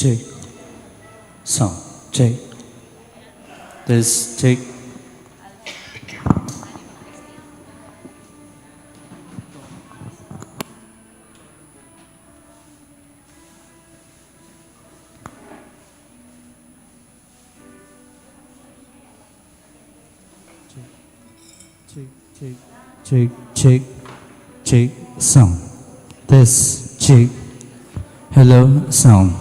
check, sound, check. This check. Check, check, check, check, check, sound. This check. Hello, sound.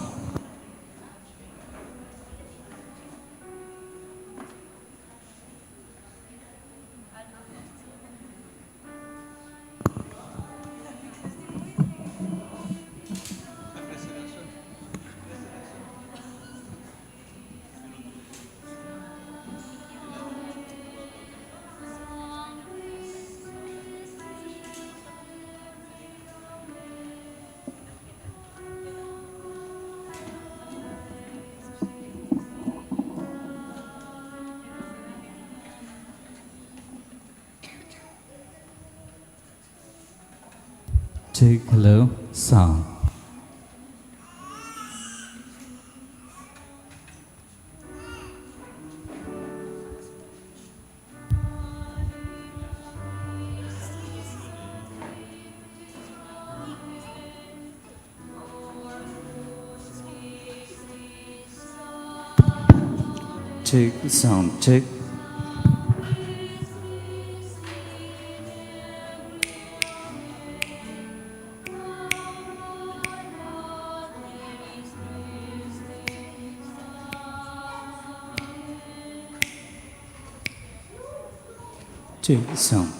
Check, hello, sound. Check, sound, check. Check, sound.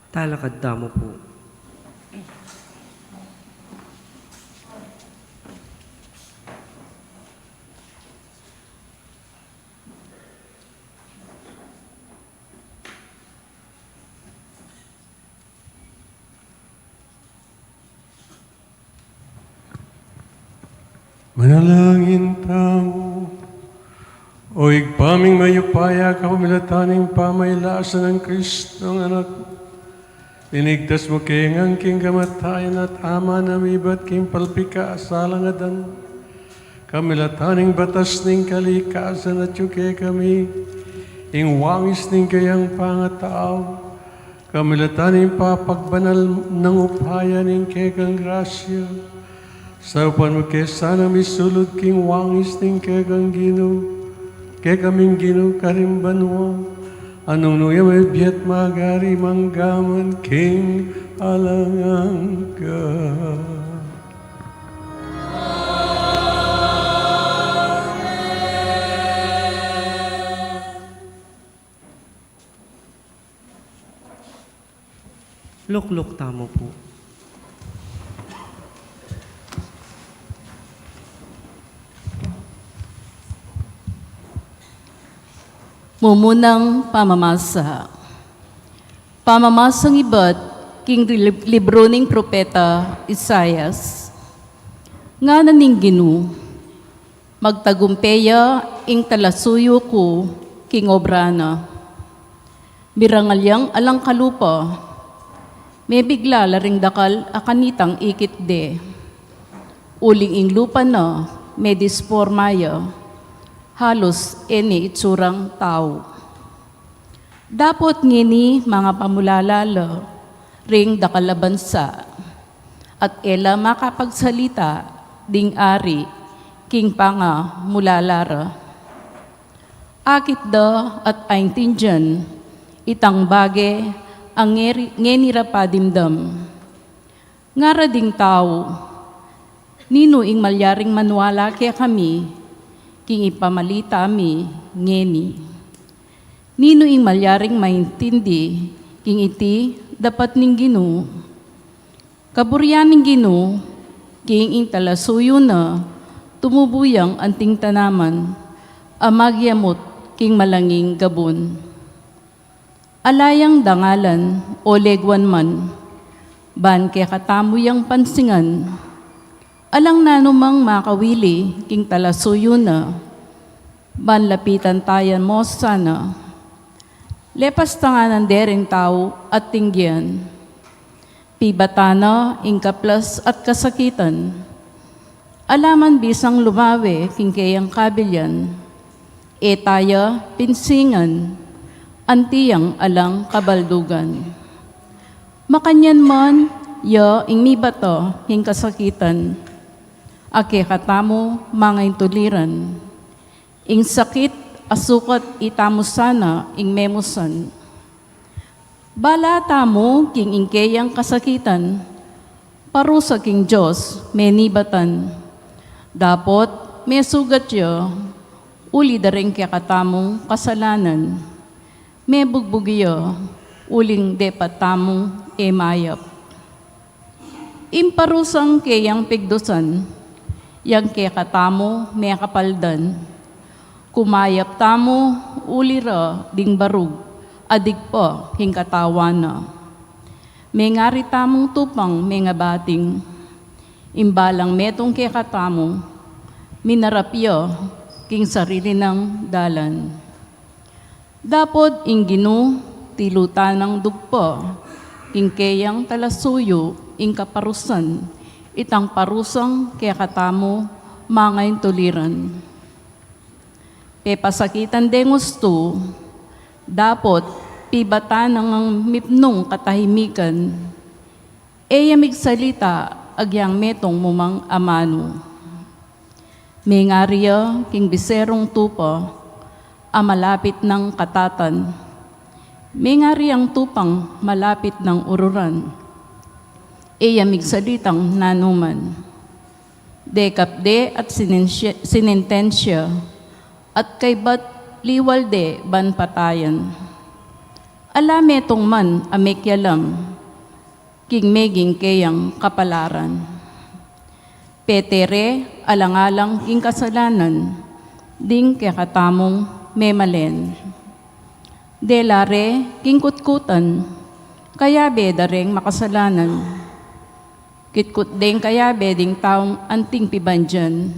Talakad damo po. Manalangin tamo, o igpaming mayupaya kapamilataning pamaylasan ng Kristo ng anak. Linigtas mo kengang king kamatayan at ama na mibat king palpika asalangadan. Kamilataning batas ning kalikasan at yuke kami, ing wangis ning kayang pangatao. Kamilataning papagbanal ng upaya ning kekang grasya. Sa upan mo kesana misulod king wangis ning kekang gino, kekaming gino karimbanwa, anong nuya may biyat magari manggaman king alangangga. Lukluk tamo po. Mumunang pamamasa. Pamamasang iba't king libro ning propeta Isaias. Nga naning Ginu, magtagumpeya ing talasuyo ko king obrana. Birangalyang alang kalupa, may bigla laring dakal akanitang ikit de. Uling ing lupa na, may disformaya, halos eni itsurang tao. Dapot ngini mga pamulalala, ring dakalabansa, at ela makapagsalita, ding ari, king panga mulalara. Akit da at aintindiyan, itang bage, ang ngenira padimdam. Ngara ding tao, nino ing malyaring manwala kaya kami, king ipamalita mi ngeni. Nino ing malyaring maintindi, king iti dapat ning Ginu. Kaburyan ning Ginu, king ing talasuyo na, tumubuyang anting tanaman, amagyamot king malanging gabon. Alayang dangalan o legwan man, ban kaya katamuyang pansingan, alang nanumang makawili king talasuyo na, ban lapitan tayan mo sana. Lepas tanganan dereng tao at tinggian, pibatana ing kaplas at kasakitan, alaman bisang lumawe king kayang kabilyan, etaya pinsingan, antiyang alang kabaldugan. Makanyan man, ya ing mibato king kasakitan, ake katamo mga intuliran. Ing sakit, asukat itamo sana ing memusan. Bala tamo king ingkeyang kasakitan, parusa king Diyos menibatan. Dapot may sugat yo, uli daring kaya katamong kasalanan. May bugbugyo, uling depatamong emayap. Imparusang kayang pigdusan, yang kaya katamo may kapaldan. Kumayap tamo, ulira, ding barug, adig po, hing katawana. May ngari tamong tupang, may nga bating. Imbalang metong kaya katamo, minarapyo, king sarili ng dalan. Dapod ing Ginu, tilutan ng dugpo, king kayang talasuyo, ing kaparusan, itang parusang kaya katamo, mga intuliran. Pepasakitan de gusto, dapot pibatan ng mipnong katahimikan, eya migsalita agyang metong mumang amano. May ngariya king biserong tupa, amalapit ng katatan, may ngariyang tupang malapit ng ururan, eya migsalitang nanuman. Dekapde at sinintensya, at kay bat liwalde ban patayan. Alametong man amekyalam, king meging kayang kapalaran. Petere, alang-alang king kasalanan, ding kakatamong memalen. Delare, king kutkutan, kayabe dareng makasalanan. Kitkut ding kayabe ding taong anting pibandyan,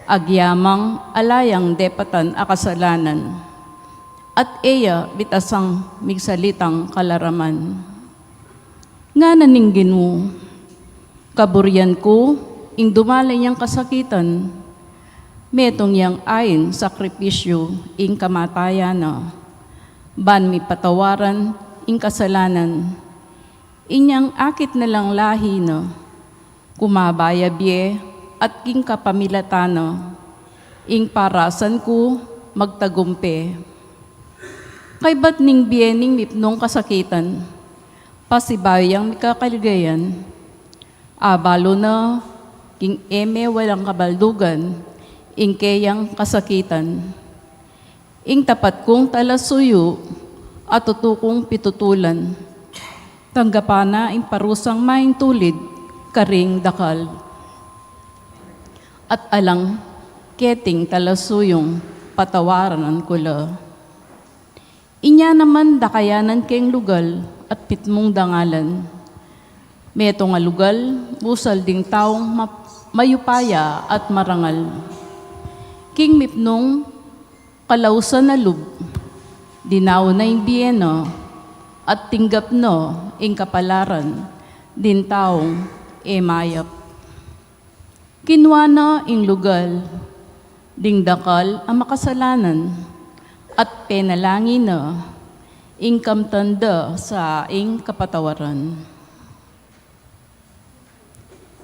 agyamang alayang depatan akasalanan, at eya bitasang migsalitang kalaraman. Nga naninggin mo, kaburyan ko, ing dumalay niyang kasakitan, metong yang ayin sakripisyo, ing kamatayan na, ban mi patawaran, ing kasalanan, inyang akit na lang lahi na, kumabayabye at king kapamilatana, ing parasan ko magtagumpe. Kay ba't ning biyening mipnong kasakitan, pasibayang mikakaligayan, abalo na, king eme walang kabaldugan, ing kayang kasakitan, ing tapat kong talasuyo, at tutukong pitutulan, tanggapana ing parusang maing tulid, karing dakal. At alang keting talasuyong patawaran kula. Inya naman dakayanan keng lugal at pitmong dangalan. Meto nga lugal, busal ding taong mayupaya at marangal. King mipnong kalausan na lub, dinaw na yung biyeno, at tinggap no, ing kapalaran, din taong emayap. Kinwana ing lugal, ding dakal ang makasalanan, at penalangin na, ing kamtanda sa ing kapatawaran.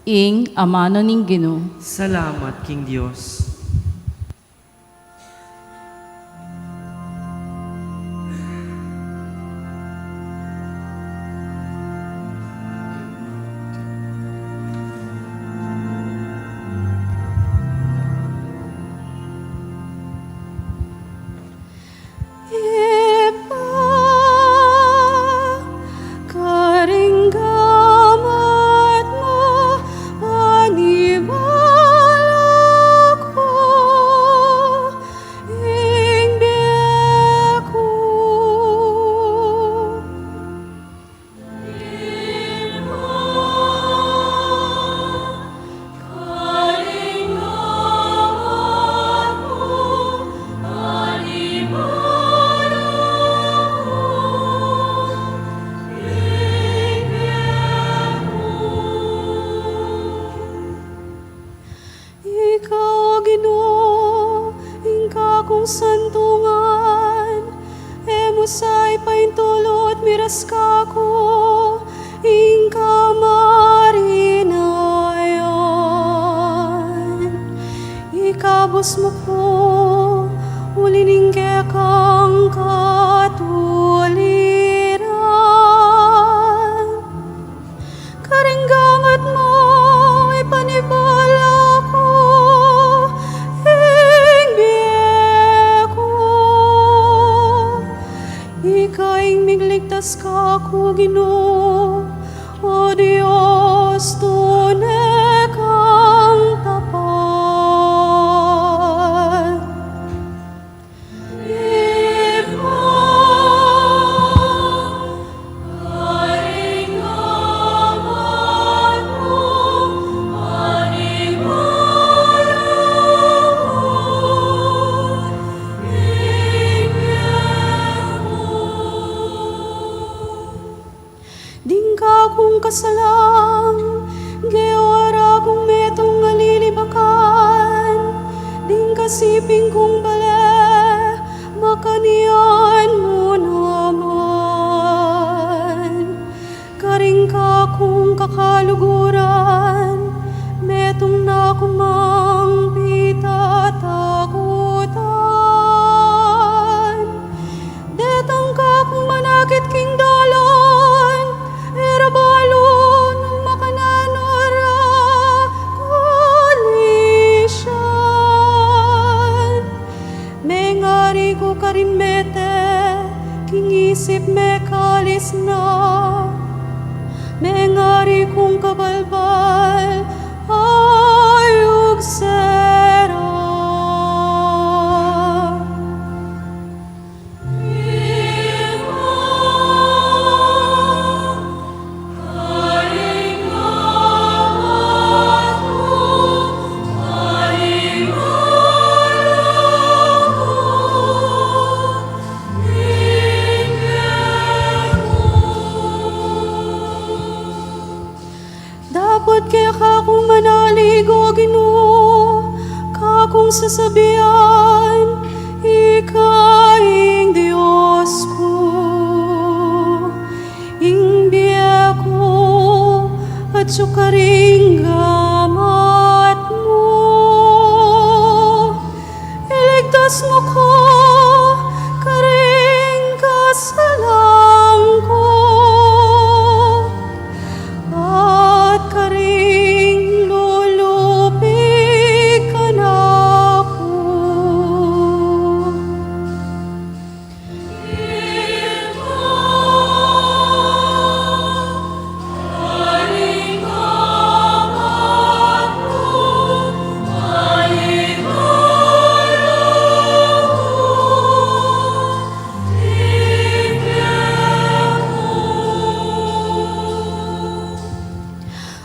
Ing amano ning Ginoo. Salamat, King Diyos. santungan, emusay paintulot miras kako, ingka marinayan. Ikabos mo po, uliningge kang katuliran. Karinggangat mo, ipanibala ko, ikaing migligtas ka ko, Ginoo, o Diyos, tunay kang tapat. Karingaman mo, animala Dingka kung kasalang, gewara kung metong ngalilibakan, dingka siping kung bala, makanian mo naman. Karingka kung kakaluguran, metong nakumang pitatakutan. Detang ka kung manakit king dalan, erabalo ng makananora koalisyan. Mengari ko karimete, kingi isip me kalis na, me ngari kong kabalbal, ayog sera. Dapat kaya kakong manaligo, Ginoo, kakong sasabihan, ikaing Diyos ko. Ingbiya ko at sukaring gamat mo. Iligtas mo ko, karing kasalang ko. At karing lulupig ka na ako.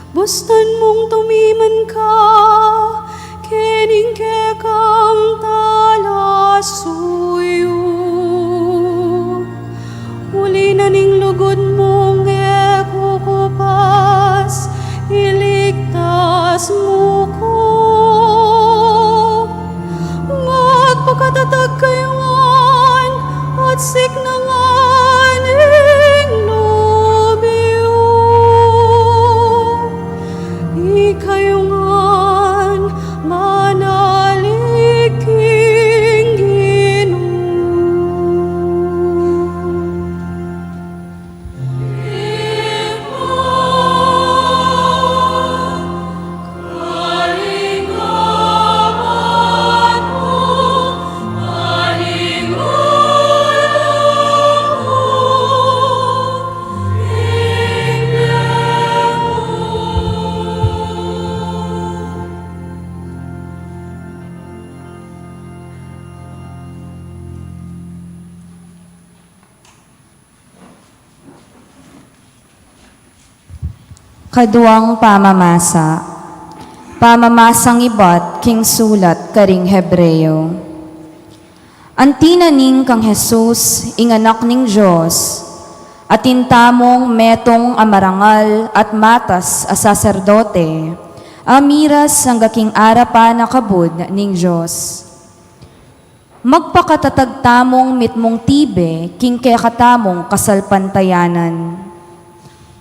Bustan mong tumiman ka, kening kekam talasuyo. Uli na ning lugod mong ekukupas, iligtas mo ko. Magpakatatag kayungan at siknangan ing lubyo. Ikayungan manalig king Kaduang pamamasa. Pamamasang ibat king sulat karing Hebreo. Antinaning kang Jesus, inganak ning Diyos, at intamong metong amarangal at matas a saserdote, amiras hangga king arapa na kabud ning Diyos. Magpakatatag tamong mitmong tibe king kekatamong kasalpantayanan.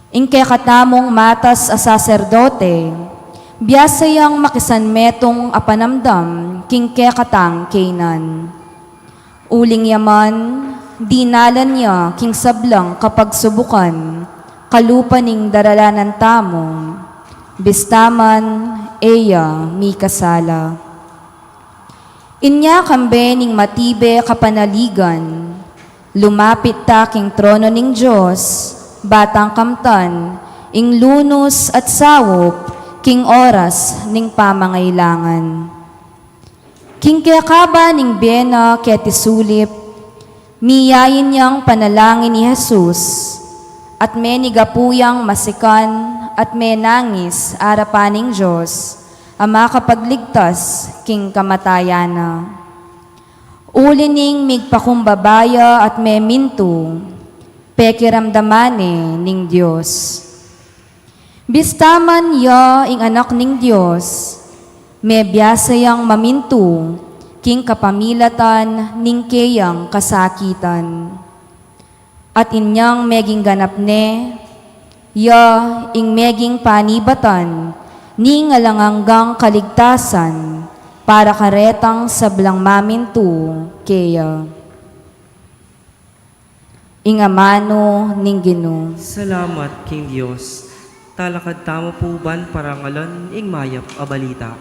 Ingke katamong matas a saserdote, biyasayang makisanmetong apanamdam king katang kainan. Uling yaman, dinalan niya king sablang kapag subukan, kalupaning daralanan tamo, bistaman, eya, mi kasala. Inya kambe ning matibe kapanaligan, lumapit ta king trono ning Diyos, batang kamtan, ing lunos at sawop, king oras ning pamangailangan. King kayakaba ning bena keti sulip, miyayin niyang panalangin ni Jesus, at may nigapuyang masikan at may nangis arapaning Diyos, ama kapagligtas king kamatayana. Ulining migpakumbabaya at may minto, pekiramdamane ning Diyos. Bistaman ya ing anak ning Diyos, may biyasayang maminto, king kapamilatan ning keyang kasakitan. At inyang meging ganap ne, ya ing meging panibatan, ning alanganggang kaligtasan, para karetang sablang maminto, keya. Ingamano ning Ginoo. Salamat, King Diyos. Talakad tamo po ban parangalan ing mayap a balita.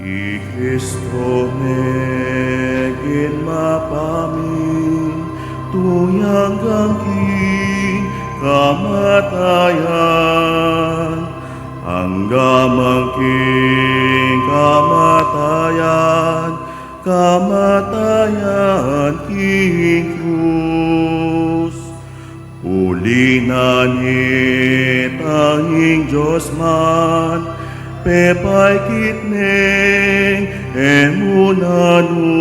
I Kristo megin mapamin, tuyang gangking kamatayan, hanggang king kamatayan, kamatayan king krus. Uli na ni tanging Diyos man, pepay kitneng emunano,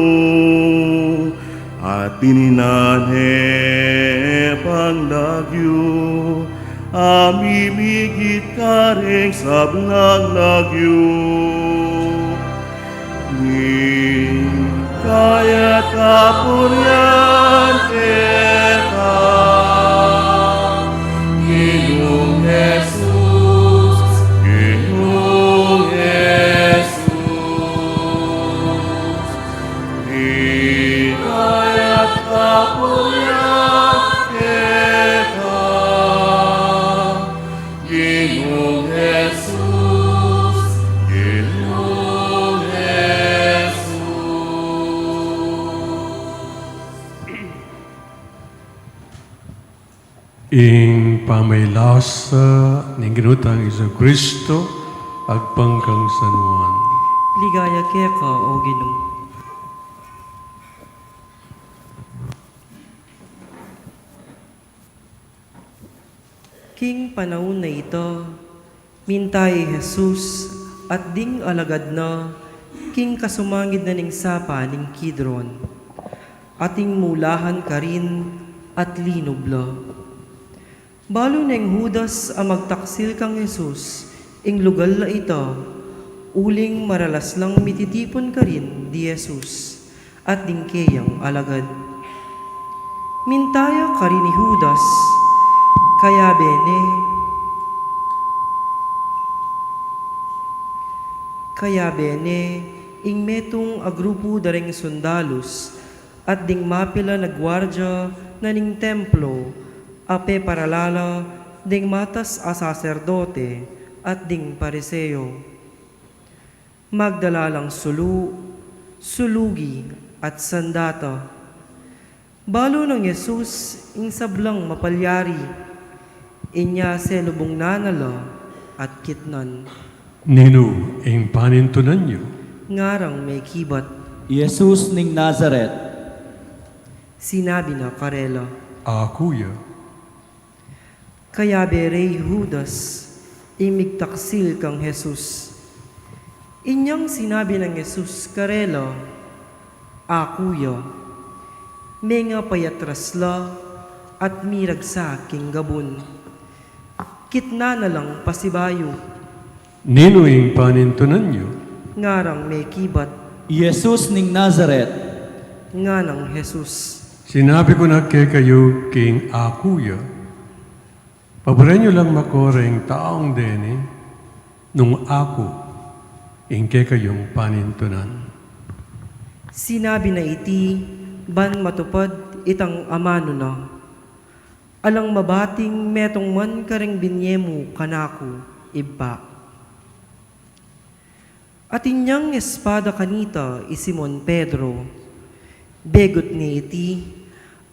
at tininane pangdagyo, amimigit kareng sablang lagyo. Ni kaya kapuryan kita, Ginoong Jesus, Ginoong Jesus. Ni kaya kapuryan kita, Ginoong Jesus, Ginoong Jesus. Ing pamaylasa ning ginutang Iso Kristo agpangkang sanuan. Ligaya keka, O Ginoo. King panahon na ito, mintay Jesus at ding alagad na, king kasumangid na ning sapa ning Kidron, ating mulahan ka rin at linubla. Balo neng Judas ang magtaksil kang Jesus, ing lugal na ito, uling maralas lang mititipon ka rin di Jesus, at ding kayang alagad. Mintaya ka rin ni Judas, kaya bene, ing metong agrupo daring sundalos, at ding mapila na gwardya na ning templo, ape paralala, ding matas a saserdote, at ding pariseo. Magdalalang sulugi, at sandata. Balo ng Jesus, ing sablang mapalyari, inya selubong nanala, at kitnan. Nino ing panintunan niyo, Ngarang may kibat, Jesus ning Nazaret, sinabi na karela. akuya, Kaya berey Judas, imigtaksil kang Jesus. Inyang sinabi ng Jesus karela, akuya, may nga payatrasla at miragsa king gabon. Kitna na lang pasibayo, nino ing panintunan niyo, ngarang may kibat, Jesus ning Nazaret, nga ng Jesus. sinabi ko na kay kayo king akuya, paboren niyo lang makoreng taong deni, nung ako, ing kay kayong panintunan. Sinabi na iti, ban matupad itang amano na. Alang mabating metong man kareng binyemo kanako, iba. At inyang espada kanita isimon Pedro, begot ni iti,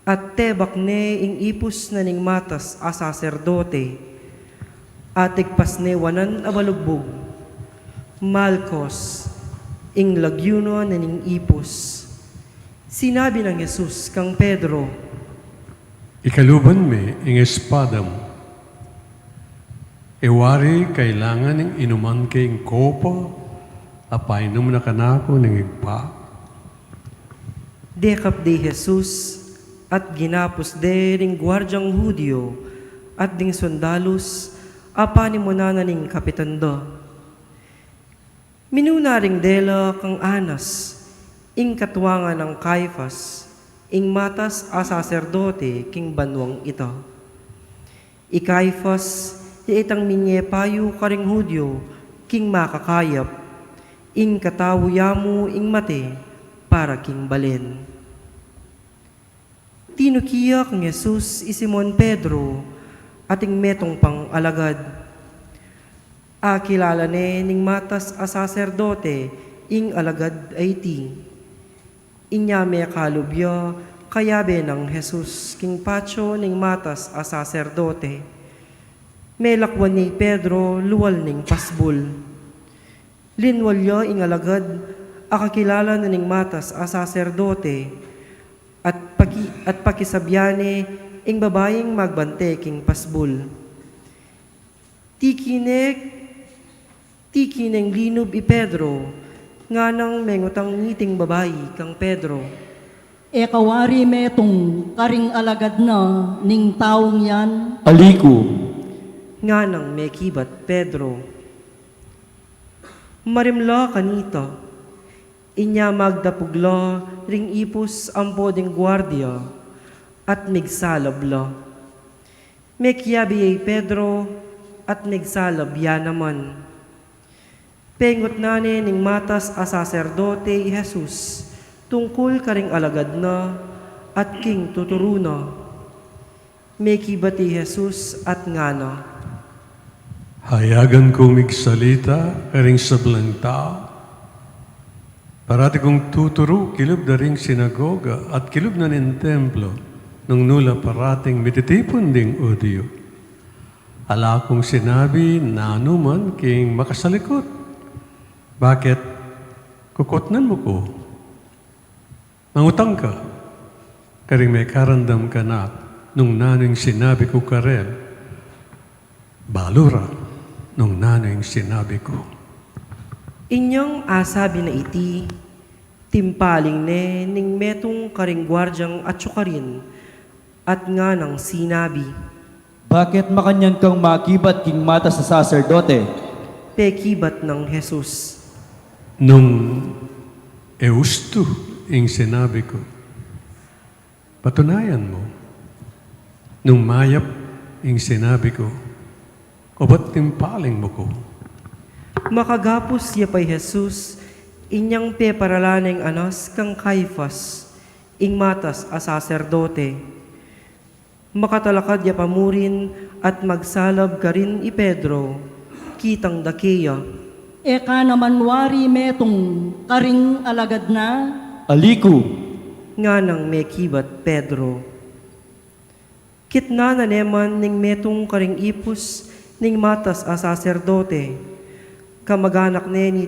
at tebak ne ing ipus na ning matas a saserdote, at igpas ne wanan abalugbog, Malkos, ing lagyuno na ning ipus. Sinabi ng Jesus kang Pedro, Ikaluban me ing espada mo. Ewari kailangan ing inuman kay ing kopa, apainom na kanako ning igpa. dekap de Jesus, at ginapos de ring gwardyang Hudyo, at ding sundalos, apani mo na ning kapitando. Minuna ring dela kang Anas, ing katuwangan ng Caiphas, ing matas a saserdote king banwang ito. Caiphas, itang minyepayo karing Hudyo, king makakayap, ing katawuyamu ing mate, para king balen. Tinukiyak ng Jesus isimon Pedro, ating metong pang alagad. Kilala ne ning matas a saserdote, ing alagad ay ti. Inya me kalubyo, kayabe ng Jesus, king pacho ning matas a saserdote. May lakwan ni Pedro, luwal ning pasbul. Linwalyo ing alagad, akakilala na ning matas a saserdote, at pakisabyane ing babayeng magbante king pasbul. Tikineng linub i Pedro, nga nang mengutang ngiting babayi kang Pedro. E kawari metong karing alagad na ning taong yan, Aliku. Nga nang may kibat Pedro. Marimla kanito, inya magdapugla ring ipus ang poding gwardiya at migsalabla. May kiyabi ay Pedro at migsalabya naman. Pengot nane ning matas a saserdote i Jesus, tungkol karing alagad na at king tuturuna. May kibati Jesus at ngana. Hayagan ko migsalita karing sablang tao. Parati kong tuturo kilub na ring sinagoga at kilub na nin templo nung nula parating mititipon ding odio. Ala kong sinabi na anuman king makasalikot. Bakit? Kukotnan mo ko. Mangutang ka. Karing may karandam ka na nung naning sinabi ko karel. Balura nung naning sinabi ko. Inyong asabi na iti, timpaling ne ning metong karing gwardyang at syukarin, at nga nang sinabi, Bakit makanyan kang makibat king mata sa saserdote? pekibat ng Jesus. Nung eusto ing sinabi ko, patunayan mo. Nung mayap ing sinabi ko, o ba't timpaling mo ko? Makagapos siya pa'y Jesus, inyang peparalaneng anas kang Caifas, ing matas a saserdote. Makatalakad ya pamurin at magsalab ka rin i Pedro, kitang dakeya. eka naman wari metong karing alagad na, Aliku. Nga nang may kibat Pedro. Kitna na neman ning metong karing ipus ning matas a saserdote. Kamaganak ne ni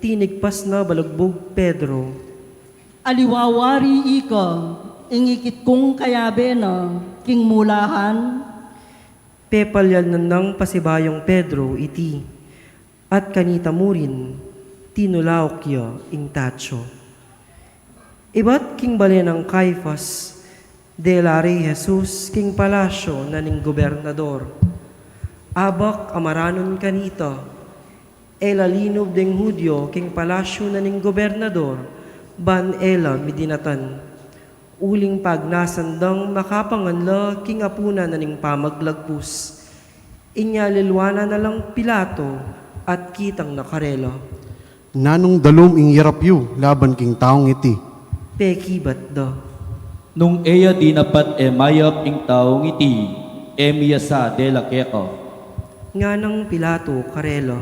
tinigpas na balagbog Pedro. aliwawari ika, ingikit kong kayabe na king mulahan, Pepalyan nang pasibayong Pedro iti. At kanita mo rin, tinulaok yo ing tacho. Iba't king bali ng Caifas, delari Jesus king palasyo na ning gobernador. Abak amaranon kanita, elalinob ding Hudyo king palasyo na ning gobernador, ban ela midinatan. Uling pagnasandang makapanganla king apuna na ning pamaglagpus. Inyalilwana na lang Pilato at kitang nakarela. Nanong dalom ing yarapyo laban king taong iti. Pekibat da. Nung eya di napat mayap ing taong iti, emiyasa de la keko. Nga ng Pilato karela.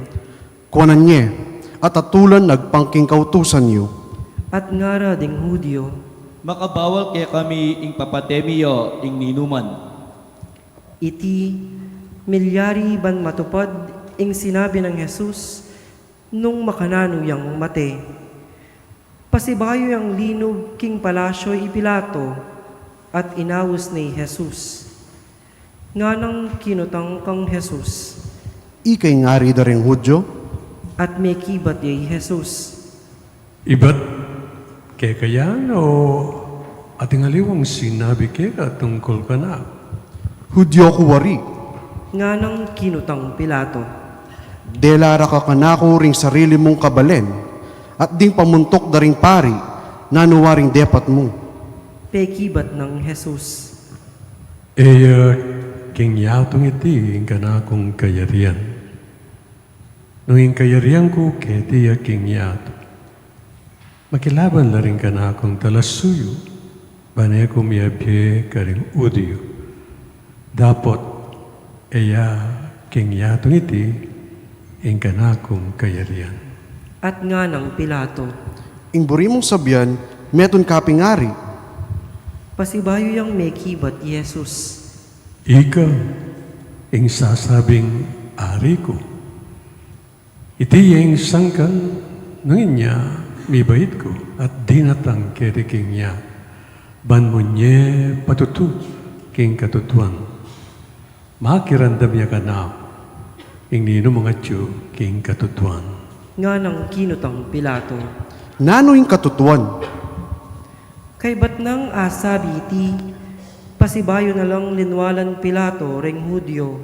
Kuanan niya, at atulan nagpangking kautusan niyo. At ngara ding Hudyo. Makabawal kaya kami ing papatemiyo ing ninuman. Iti, milyari ban matupad ing sinabi ng Jesus nung makanano yang mate. Pasibayo yang linog king palasyo i Pilato at inawos ni Jesus. Nga nang kinutang kang Jesus Ikay ngari da ring Hudyo, at may kibat yay Jesus. Iba't kekayan o ating aliwang sinabi keka tungkol ka na? Hudyo ko wari. Nga nang kinutang Pilato. Delara ka kanako ring sarili mong kabalen, at ding pamuntok da ring pari, nanuwaring depat mo. Pekibat ng Jesus. King yatong iti ing kanakong kayarian. Nung ing kayarian ko, keti king yato. Makilaban na rin kanakong talasuyo, banay ko miyabye karing udiyo. Dapot, king yatong iti ing kanakong kayarian. At nga ng Pilato, Ing buri mong sabyan, meton kapingari. pasibayo yang may kibat Jesus. Ika, ing sasabing ari ko. Iti yung sangkan ng inya, mibait ko, at dinatang keriking niya. Ban mo nye patutu, king katutuan. Makirandam niya ka na, ing nino mga tiyo, king katutuan. Nga ng kinutang Pilato, Nano ing katutuan? kay ba't nang asabi iti, pasibayo na lang linwalan Pilato reng Hudyo,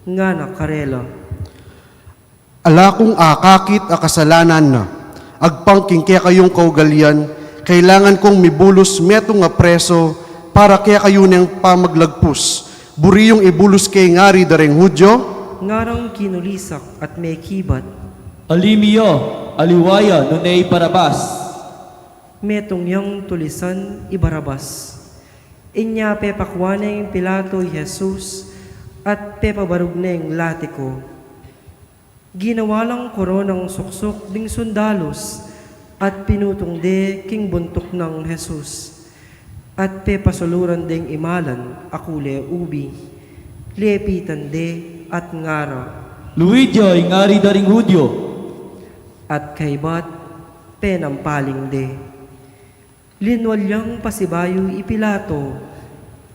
nga na karela. Ala kung akakit a kasalanan na, agpangking kaya kayong kaugalyan, kailangan kong mibulos meto nga preso, para kaya kayo niyang pamaglagpus. Buri yung ibulos kay ngari dareng Hudyo, Ngarang kinulisak at may kibat, Alimiyo, aliwaya, nunay parabas. metong yang tulisan ibarabas. Inya pepakwaneng Pilato Jesus at pepabarug neng latiko. Ginawalang koronang suksok ding sundalos at pinutong de king buntok ng Jesus. At pepasuluran ding imalan akule ubi. Lepitan de at ngara. Luidya, ingari daring Hudyo. At kaybat penampaling de. Linwalyang pasibayo ipilato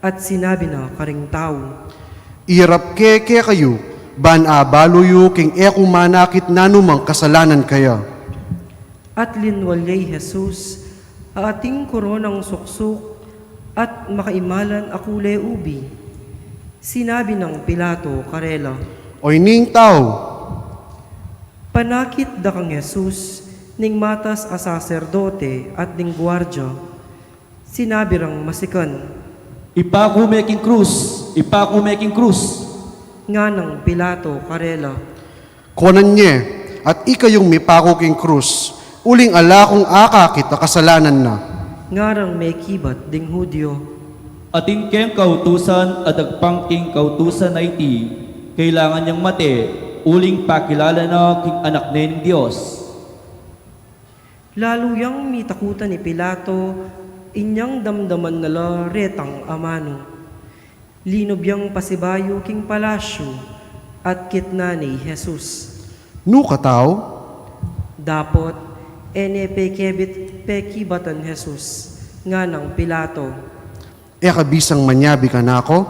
at sinabi na karing tao, irap ke kayo, ban abaluyo king eko manakit nanumang kasalanan kaya. at linwalyay Jesus ating koronang suksok at makaimalan akule ubi. Sinabi ng Pilato karela, Oy ning tao, panakit da kang Jesus ning matas a saserdote at ning gwardya. Sinabi rang masikan, Ipaku meking krus, ipaku meking krus. nga ng Pilato karela, konan nye, at ikayong mipako king krus, uling ala kong akakit a kasalanan na. ngarang may kibat ding Hudyo. Ating kem kautusan at agpangking kautusan na iti, kailangan niyang mate, uling pakilala na king anak na ng Diyos. Lalo yang mitakutan ni Pilato, inyang damdaman nala retang amano. Linob yang pasibayo king palasyo at kitna ni Jesus. No katao, Dapot, pekibatan Jesus, nga ng Pilato. kabisang manyabi ka nako,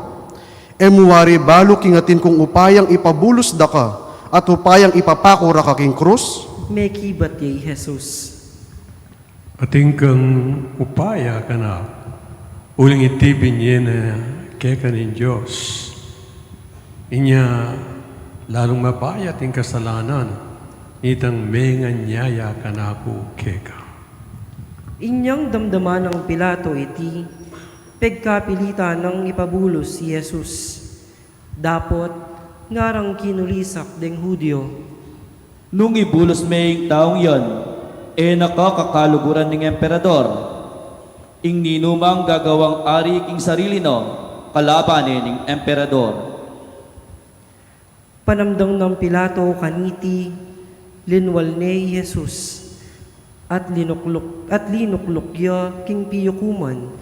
muwari balo kingatin kong upayang ipabulos da ka, at upayang ipapakura ka king krus, May kibat yay Jesus. Ating kang upaya ka na, uling itibin niya na kaya ng Diyos. Inya, lalong mabayat ang kasalanan, itang mengan niyaya ka na ako keka. Inyang damdaman ng Pilato iti, pagkapilita ng ipabulos si Jesus. Dapot, ngarang kinulisak deng Hudyo. Nung ibulos may taong yan, nakakakaluguran ng emperador. Ing ninumang gagawang ari king sarili no, kalabanin ng emperador. Panamdang ng Pilato kaniti, linwal ni Jesus, at linukluk ya king piyukuman,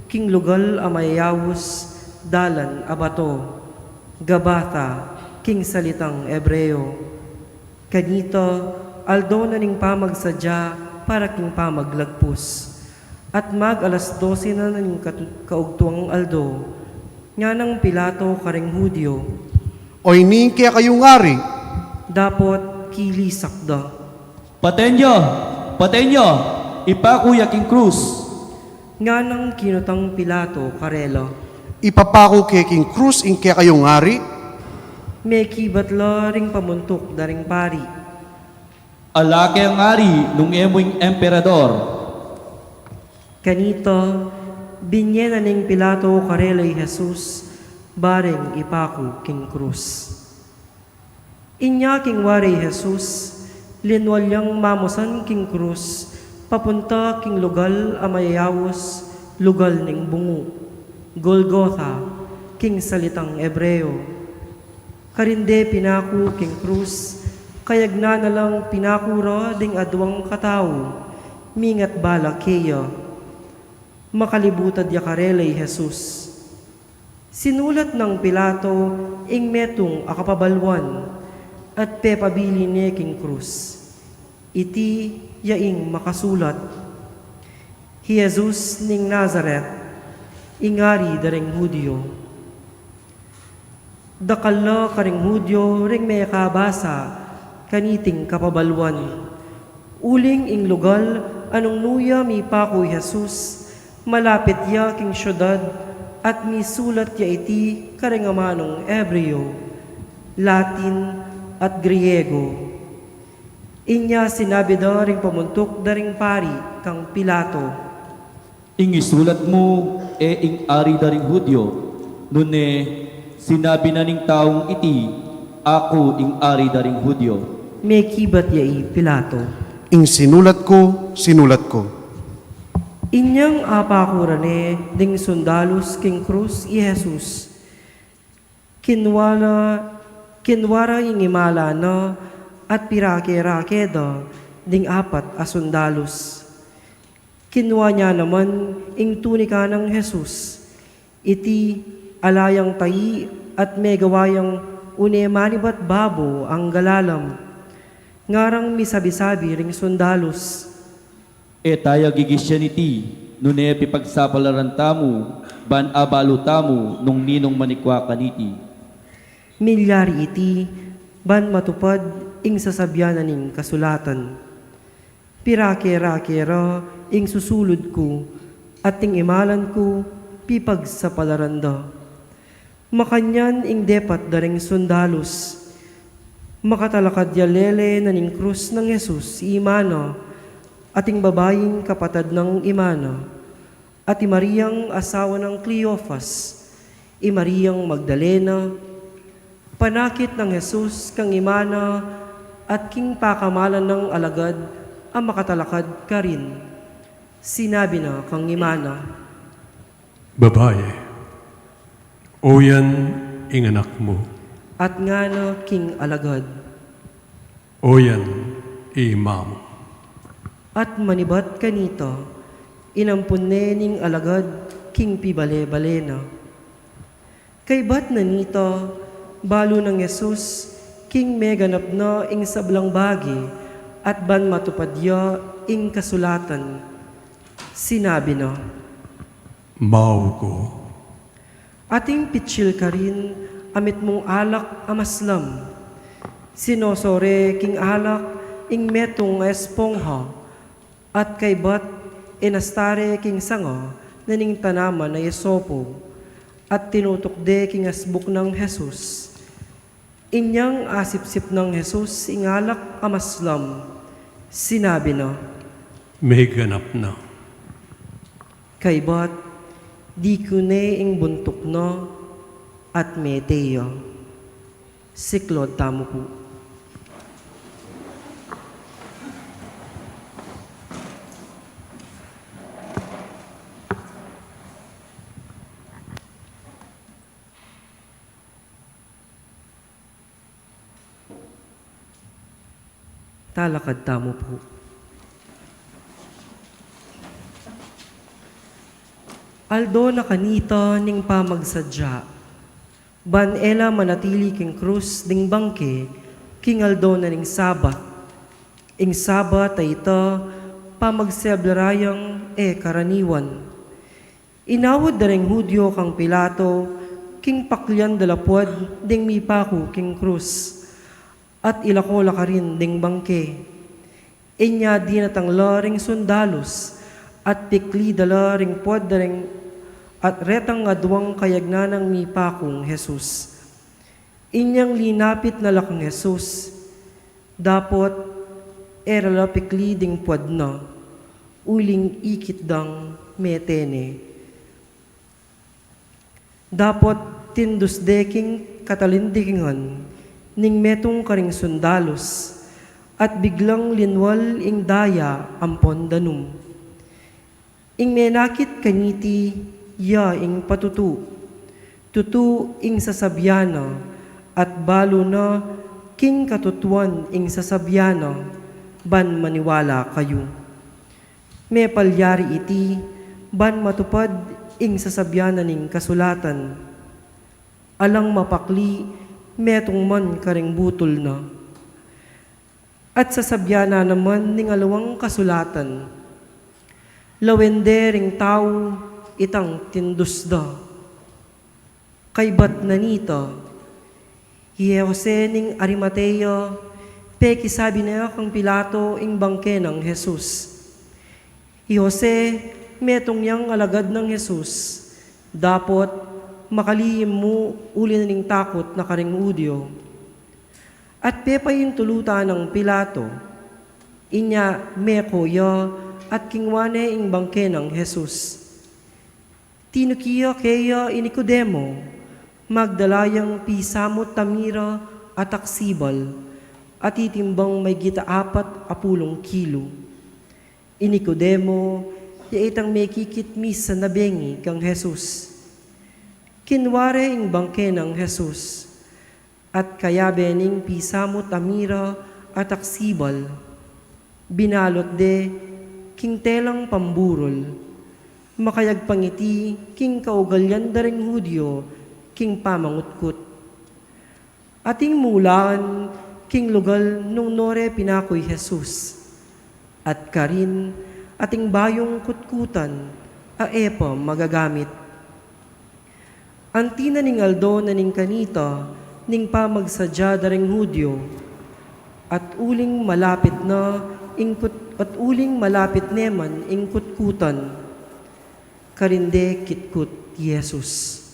king lugal amayawus, dalan abato, gabata, king salitang Ebreo. Kanito, aldo na ning pamagsadya para king pamaglagpus. At mag alas 12 na ning kaugtuang aldo, nga ng Pilato karing Hudyo, oy ning kaya kayo ngari, dapot kilisak da. Patenyo, patenyo, ipakuya king krus. Nga ng kinutang Pilato karela, ipapako kay king krus ing kaya kayo ngari, may kibat la ring pamuntok daring pari. Alake ang ari nung emoing emperador. Kanito, binyena ning Pilato karelay Jesus, bareng ipaku king krus. Inya king waray Jesus, linwalyang mamusan king krus, papunta king lugal amayawos, lugal ning bungu. Golgotha, king salitang Ebreo. Karinde pinaku king krus, kayagna na lang pinakura ding adwang katao, mingat bala keya. Makalibutad ya karelay Jesus. Sinulat ng Pilato ing metong akapabalwan at pepabili ni king krus. Iti yaing makasulat. Jesus ning Nazaret, ingari daring Hudyo. Dakala karing Hudyo ring may kabasa kaniting kapabalwan. Uling ing lugal anong nuya mi pakoy Jesus, malapit ya king syudad at misulat ya iti karingamanong Ebreo, Latin at Griego. Inya sinabi da ring pamuntok daring pari kang Pilato. Ing isulat mo, ing ari daring Hudyo, nune sinabi na ning taong iti, ako ing ari daring Hudyo. May kibat ya Pilato. Ing sinulat ko. Inyang apakurane ding sundalos king krus i Jesus. Kinwara ing imala na at pirake-rake da ding apat a sundalos. Kinwa niya naman ing tunika ng Jesus. Iti alayang tayi at megawayang unemanibat babo ang galalam. Ngarang misabi-sabi ring sundalos. Tayo gigisyan iti, nune pipagsapalaran tamu, ban abalo tamu, nung ninong manikwa kaniti. Milyari iti, ban matupad ing sasabyanan ning kasulatan. Pirake-rakera ing susulod ko, at ing imalan ko, pipagsapalaran. Makanyan ing depat daring sundalos. Makatalakad yalele na ning krus ng Jesus imana, ating babaying kapatad ng imana, at Mariang asawa ng Cleophas, Mariang Magdalena, panakit ng Jesus kang imana, at king pakamalan ng alagad, ang makatalakad ka rin. Sinabi na kang imana, Babae, o yan ing anak mo, at nga na king alagad, o yan ima mo. at manibat kanito, inampun ning alagad king pibale-bale na. Kay bat na nito, balo ng Jesus, king meganap na ing sablang bagi, at ban matupadya ing kasulatan. Sinabi na, Mao ko, ating pitsil ka rin, amit mong alak amaslam. Sinosore king alak, ing metong espongha, at kay bat inastare king sanga, naning tanaman na yesopo, at tinutukde king asbuk ng Jesus. Inyang asipsip ng Jesus, ing alak amaslam. Sinabi na, may ganap na. kay bat, di kune ing buntok na, at meteya. Siklod tamo po. Talakad tamo po. Aldo na kanita ning pamagsadya. Ban ela manatili king krus ding bangke, king aldo na ning sabat. Ing sabat ay ita pamagsebrayang karaniwan. Inawad da ring Hudyo kang Pilato, king paklyan dalapwad ding mipaku king krus. At ilakola ka rin ding bangke. Inya di natangla ring sundalos, at pikli dala ring puad ring at retang adwang kayagnanang mipakong Jesus. Inyang linapit na lakang Jesus, dapot erala pikli ding puad na, uling ikit dang metene. Dapot tindus deking katalindikingan, ning metong karing sundalos, at biglang linwal ing daya ampon danum. Ing menakit kaniti, ya ing patutu, tutu ing sasabyana, at balo na king katutuan ing sasabyana, ban maniwala kayo. Me palyari iti, ban matupad ing sasabyana ning kasulatan. Alang mapakli, metong man karing butol na. At sasabyana naman ning alawang kasulatan. Lawende ring tao, itang tindusda. Kay bat nanita, hiye Jose ning Arimatea, peki sabi niya kang Pilato ing bangke ng Jesus. Hi Jose, metong yang alagad ng Jesus, dapot makalihim mo uli na ning takot na karing udyo. At pepayin tulutan ng Pilato, inya mekoya at kingwane ing bangke ng Jesus. Tinukiya kaya inikudemo, magdalayang pisamot tamira at aksibal, at itimbang may gita 40 kilo. Inikudemo, yaitang may kikitmis sa nabengi kang Jesus. Kinware ing bangke ng Jesus, at kaya bening pisamot tamira at aksibal, binalot de king telang pamburol, makayag pangiti king kaugalyan daring Hudyo, king pamangutkut. Ating mulaan king lugal nung nore pinakoy Jesus, at karin ating bayong kutkutan, aepa magagamit. Antina ning aldo na ning kanita, ning pamagsadya daring Hudyo, at uling malapit neman ing kutkutan, karinde kitkut Jesus.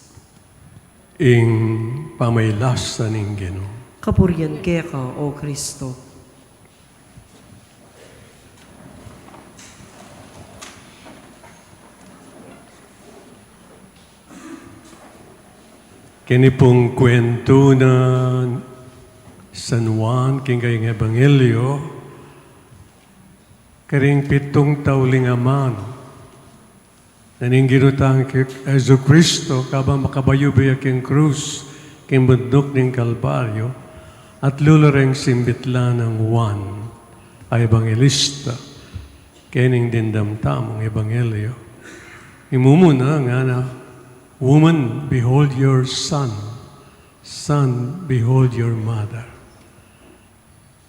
Ing pamaylasan ing Ginoo. Kapurian keka, O Kristo. Kini pong kwento na San Juan, king kayong Ebanghelyo, karing 7 tauling aman, naning ginutang kay Jesu Kristo, kabang makabayubay king krus, king bundok ning Kalbaryo, at lulareng simbitla ng Juan, ay Ebangelista, kening dindamtamong Ebanghelyo. Imumuna nga na, woman, behold your son. Son, behold your mother.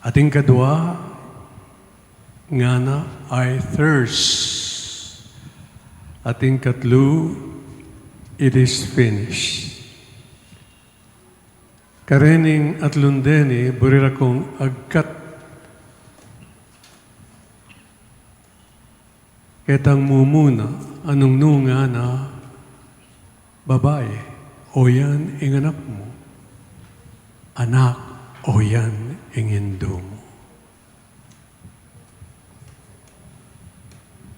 Ating kadwa, nga na, I thirst. Ating katlo, it is finished. Karening at lundeni, burira kong agkat. Ketang mumuna, anong nunga na, babae, o yan ing anak mo. Anak, o yan ing indo mo.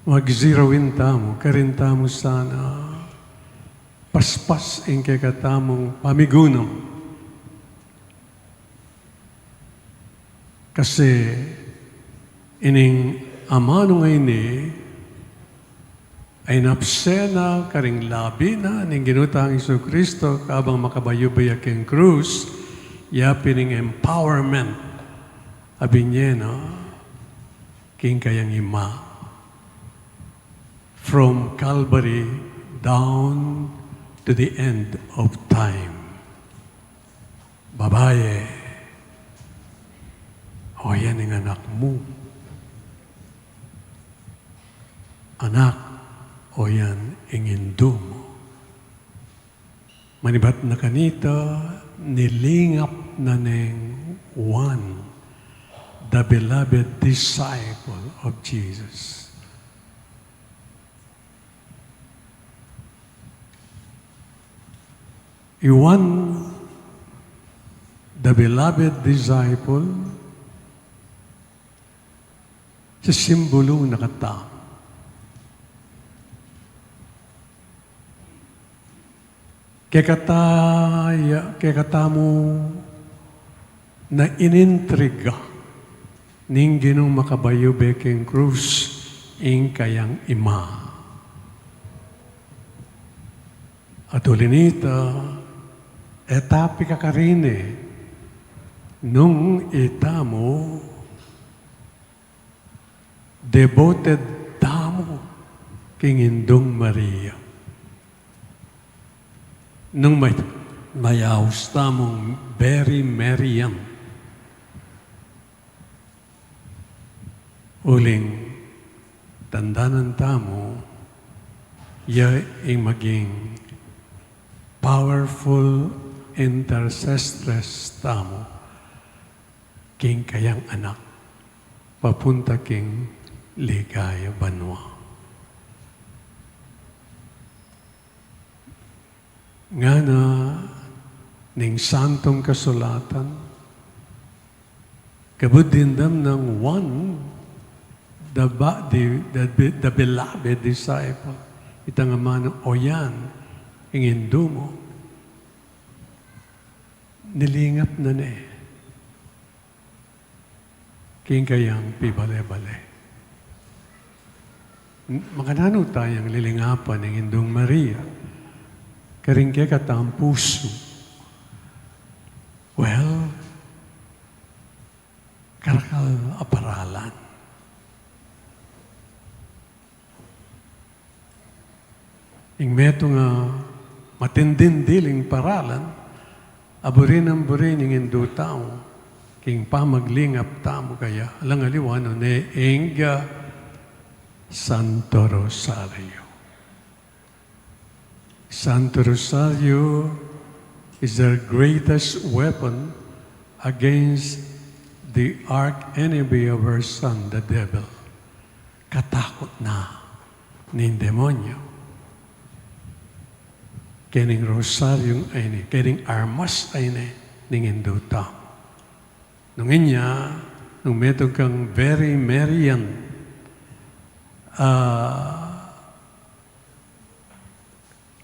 Magzirawin tamo, karin tamo sana, paspas ing kakatamong pamigunom. Kasi ining amano ngay ni, ay napsena karing labi na ning ginutang Isu Kristo kabang makabayubay aking krus, yapining empowerment. Abi niya na, king kayang ima. From Calvary down to the end of time. Babae, o yan ang anak mo. Anak, o yan, ingindo mo. Manibat na kanita, nilingap na ng one, the beloved disciple of Jesus. Iwan, the beloved disciple, sa simbolo na katao. Kekatamo na inintriga ning ginong makabayo beking krus ing kayang ima. At ulinita, etapi kakarine, nung itamo, devoted tamo king Indong Maria. Nung mayaws tamong very Marian. Uling tandanan tamo, ya ing maging powerful intercessors tamo king kayang anak papunta king ligaya banwa. Nga na ning santong kasulatan kabudindam ng one the beloved disciple itang amano oyan ingin dumo nilingap na ne king kayang pibale-bale. Makanano tayang lilingapan ng Indong Maria karing kaya katang puso. Well, karakal aparalan. Ing meto nga matindin-diling paralan, aburin ang burin ng Indo tao, king pamaglingap tamo kaya, alang aliwano ne Inga Santo Rosario. Santo Rosario is their greatest weapon against the arch enemy of our son, the devil. Katakot na ni demonyo. Kening Rosario ay ni, kening armas ay ni, ningin tao. Nung inya, nung metong kang very Marian,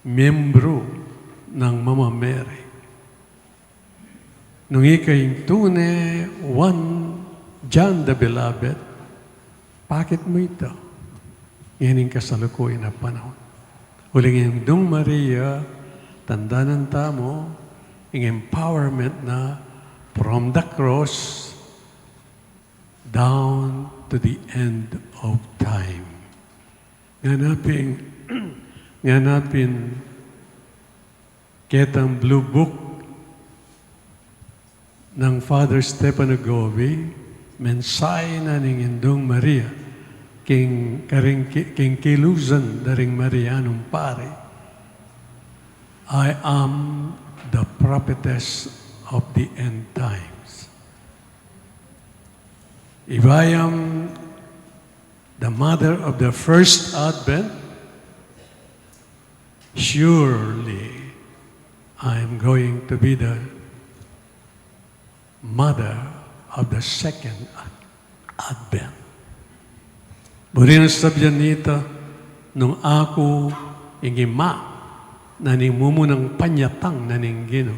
miyembro ng Mama Mary. Nung ikay tune, one John the Beloved, bakit mo ito? Yan yung kasalukuyan na panahon. Huling yung Indong Maria, tanda ng tamo, yung empowerment na from the cross down to the end of time. Nganapin ketang Blue Book ng Father Stefano Govi, mensahe na ng Indong Maria, king kilusan daring Marianong pare. I am the prophetess of the end times. If I am the mother of the first advent, surely I am going to be the mother of the second advent. Burin sabihan nito, nung ako ingima na nimumo ng panyatang na ninggino.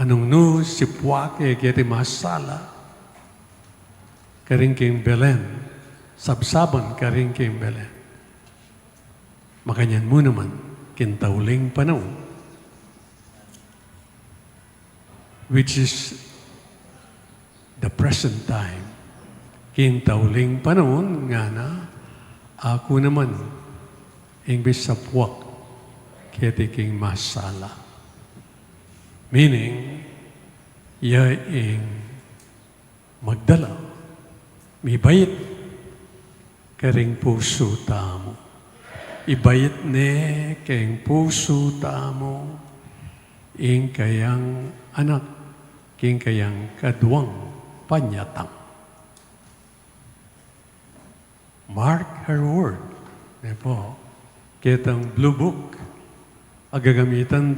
Anong no si Puake kiti masala karingking Belen, sabsaban karingking Belen. Makanyan mo naman, kintauling panahon, which is the present time. Kintauling panahon nga na, ako naman, imbis sa puwak, kitiking masala. Meaning, yaing magdala, may bayit, karing puso tamo. Ibayit ne kayang puso tamo, ing kayang anak, king kayang kadwang panyatang. Mark her word. Nepo, kitang Blue Book, agagamitan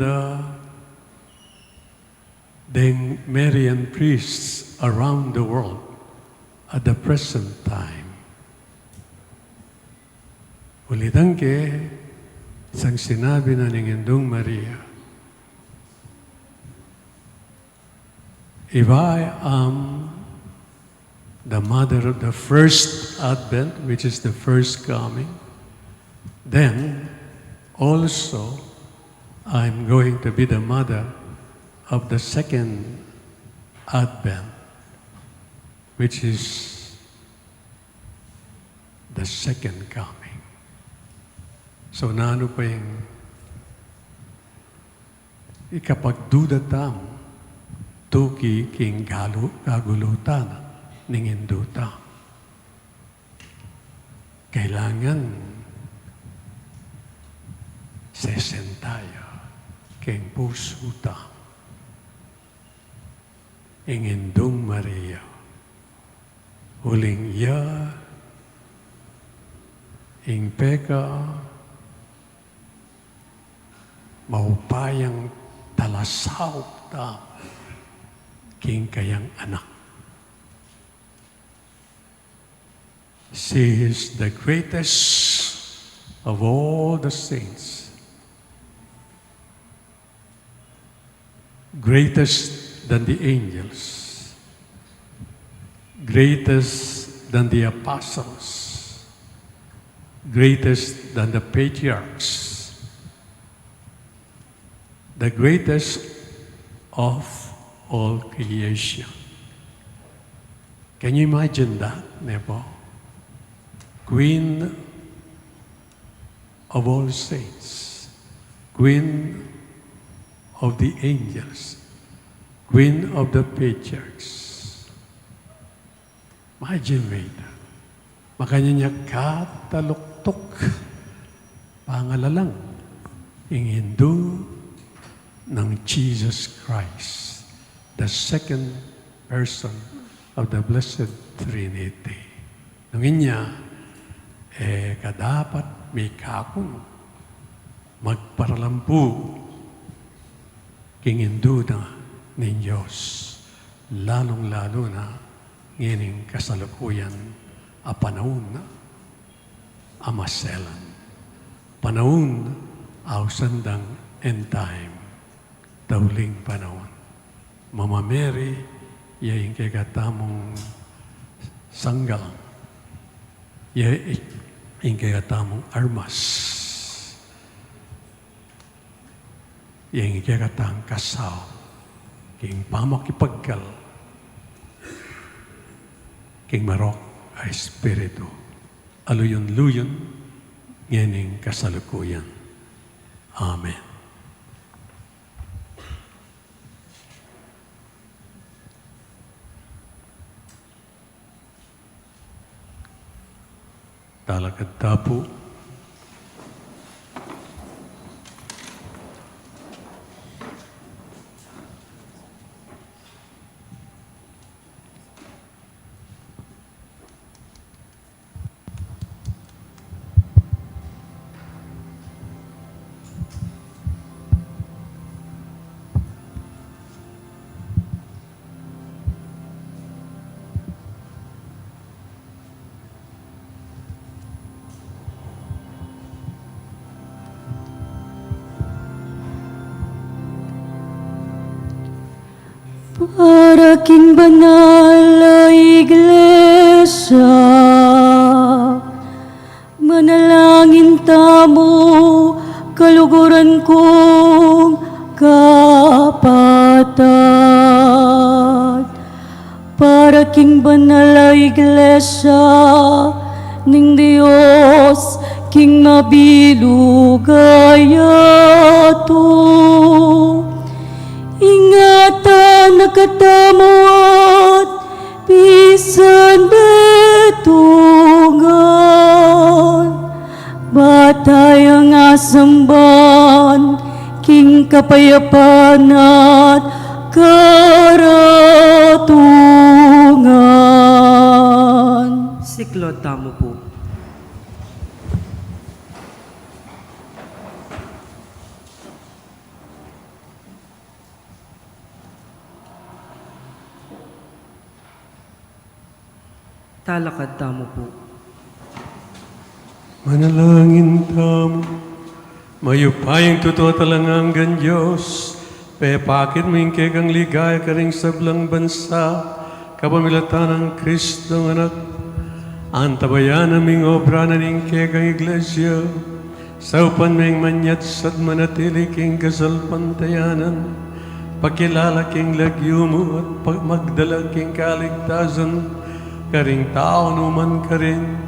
deng Marian priests around the world at the present time. Ulitan ke, isang sinabi na ng Indong Maria, if I am the mother of the first advent, which is the first coming, then also I'm going to be the mother of the second Advent, which is the second coming. So naano pa yung ikapagdudatam tuki king gagulutan ning induta. Kailangan sesentayo king pusuta ingindong Maria huling ya ing peka maupayang talasaw ta king kayang anak. She is the greatest of all the saints, greatest than the angels, greatest than the apostles, greatest than the patriarchs, the greatest of all creation. Can you imagine that, Nebo? Queen of all saints, Queen of the angels, Queen of the patriarchs. Imagine that. Makanya niya kataluktok pangalalang yung Hindu ng Jesus Christ, the second person of the Blessed Trinity. Nung inya, kadapat may kakon magparalampu king Hindu na ng Diyos, lalong-lalo na ngining kasalukuyan a panahon na amaselan. Panahon ausandang end time, tauling panahon. Mama Mary, yaing kagatamong sanggalang, yaing kagatamong armas, yaing kagatang kasaw, king pamakipagkal, king marok ay espiritu, aluyon-luyon, ngining kasalukuyan. Amen. Talakad tapo. Para king banal na iglesia, manalangin tamo kaluguran kong kapatid. Para king banal na iglesia ning Dios king mabilugaya ingatan nakatamuat pisan betungan batay ang asamban king kapayapan at karatungan. Siklod tamo po. Talakad tamo po. Manalangin tamo, mayupayang totoo talanganggan Diyos, pepakit mo yung kekang ligaya ka rin sa blang bansa, kapamilatan ng Kristong anak, antabayan naming obra na ning kekang iglesia, Sa upan ming manyat sad manatili king kasalpantayanan, pakilala king lagyo mo at magdala king kaligtasan, karing tao numan ka rin,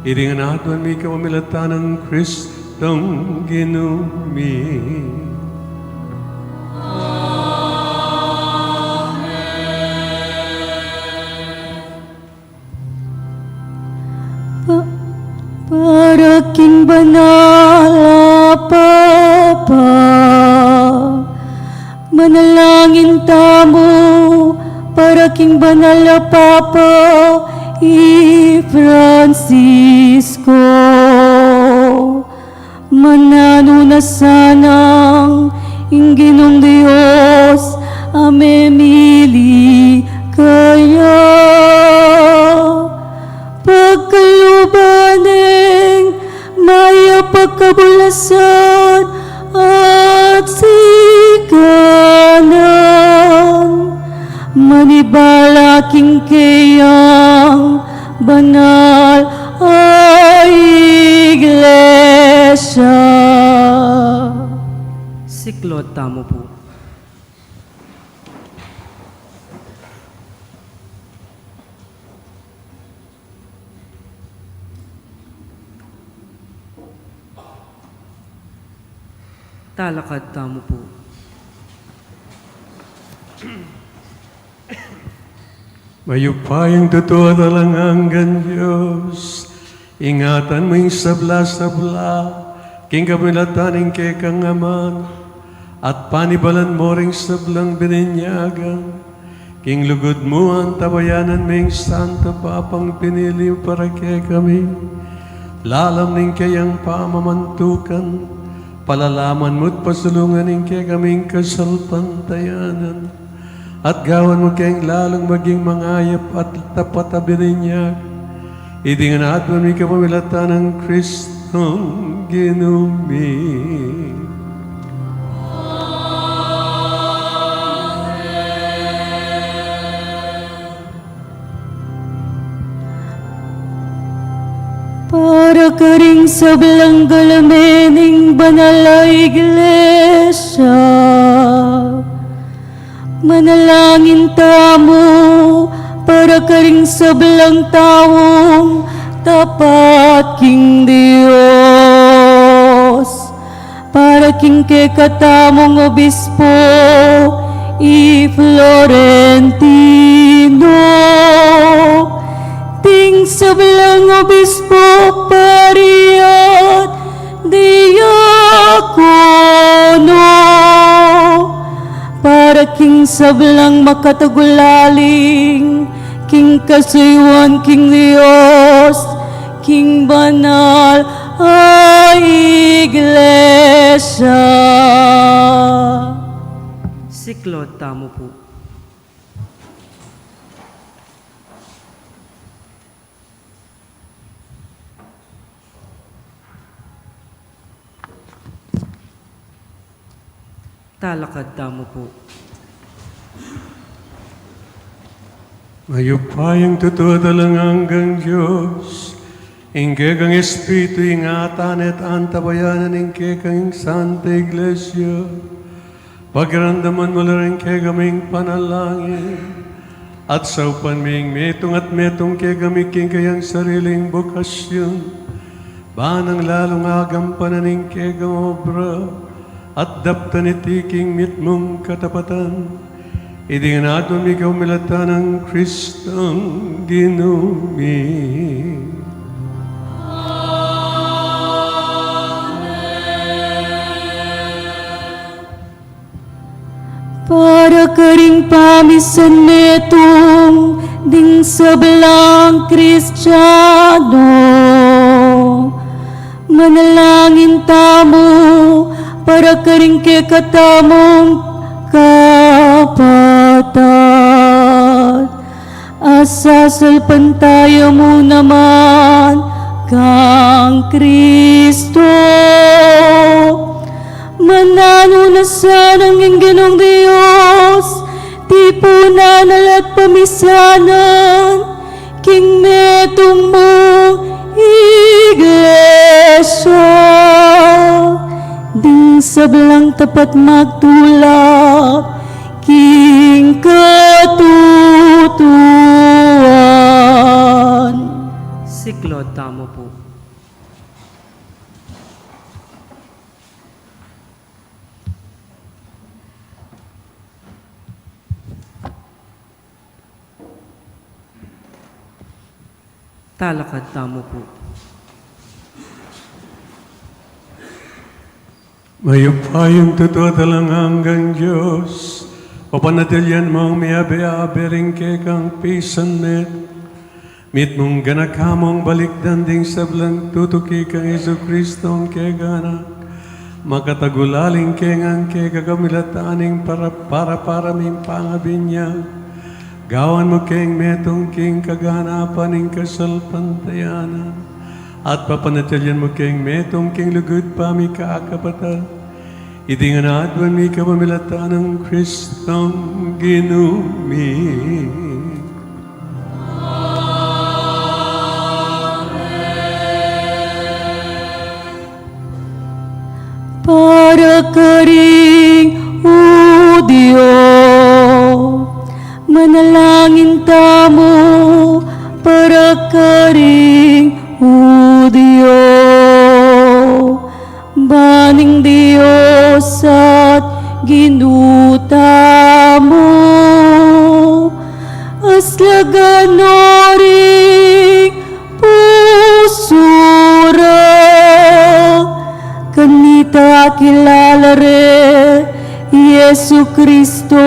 iringan atuan mi kamamilatan ng Kristong ginumi. Para king banal Papa, manalangin tamo para king banal Papa Francisco, manano na sanang ingginong Diyos amemili kaya pagkalubaning maya pagkabulasan at sikanan manibala king kayang banal ay iglesia. Siklod tamo po. Talakad tamo po. Mayupayang totoo at alanganggan Diyos, ingatan mo yung sabla-sabla, king kamilataning kekang aman, at panibalan mo ring sablang bininyagan, king lugod mo ang tabayanan ming Santo Papang pinili para kay kami, lalam ning kayang pamamantukan, palalaman mo't pasulungan ning kay kaming kasalpantayanan, at gawan mo kayang lalong maging mangayap at tapat na bininyag. Idingan at may kapamilatan ng Kristong ginumi. Para ka ring sablang galamening banal na iglesia, manalangin tamo para ka ring sablang taong tapat king Diyos, para king kekatamong obispo Florentino, ting sablang obispo pariat diakono, para king sablang makatagulaling, king kasaywan, king Diyos, king banal ay iglesia. Siklod tamo po. Talakad tamo po. Mayupayang totoo talanganggang Diyos, ingkekang Espiritu ingatan at antabayanan ingkekang Santa Iglesia, pagramdaman mo na rin kekaming panalangin, at sa upan ming metong at metong kekamiking kayang sariling bukasyon, banang lalong agampanan ing kekang obra, at daptan itiking mitmong katapatan, idingan ato mi kamilatan ng Kristong ginumi. Para ka ring pamisan metong ding sablang Kristiyano, manalangin tamo para ka ring kekatamong kapatid. Asasalpan tayo mo naman kang Kristo, manano na sanang ingginong Diyos, tipunan at pamisanan, king metong mo iglesia. sablang tapat magtulak, king katutuan. Siklod tamo po. Talakad tamo po. Mayupayong totoo talang hanggang Diyos, papanatilyan mong miyabi-abiring kekang pisan mit mong ganakamong balik danding sablang tutuki kang Iso Kristong keganak, makatagulaling kengang kegagamilataaning para ming pangabinya, gawan mo keng metong king kaganapan ing kasalpantayanan, at papanatilyan mo keng metong king lugod pa mi kaakapata, iti nga naadwan mi kapamilataan ng Kristong ginumi. Para karing o Dios, manalangin tamo para karing o Dios, baning Dios at ginuta mo, aslaganoring pusura, kanita kilala re Yesu Kristo,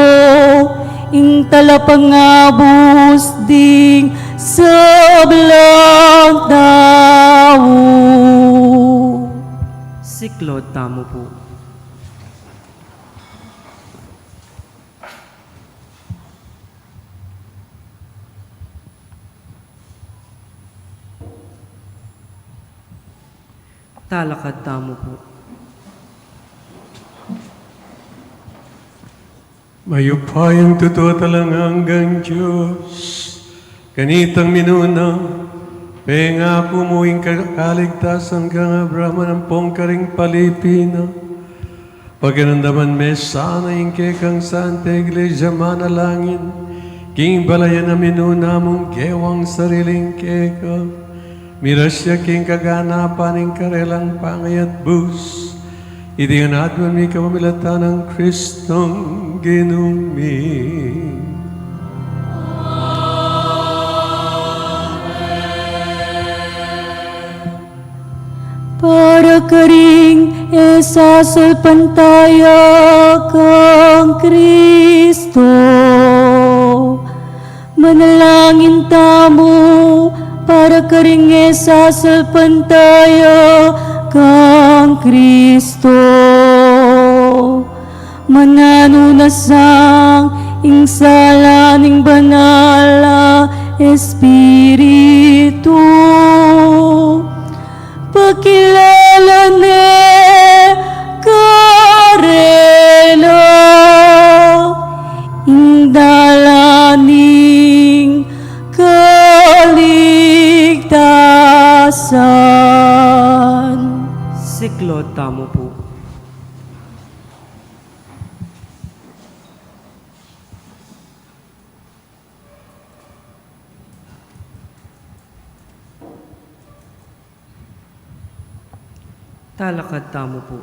ing talapangabos ding sablang tao. Siklod tamo po. Talakad tamo po. Mayupayang totoo talang hanggang Diyos, kanitang minuna, pengako mo ing kaligtasan kang Abraham ng pongkaring palipina, pagkanandaman me sana ing kekang Santa Iglesia manalangin, king balayan na minuna mong gewang sariling keka, mirasya king kaganapan ing karelang pangayat bus, iti nga nadwan mi kapamilatan ng Kristong ginumi. Para karing esasalpantaya kang Kristo, manalangin tamo para karing esasalpantaya kang Kristo, mananunasang insalaning banala Espiritu, pakilala ne karela indalaning kaligtasan. Siklod tamo po. Talakad tamo po.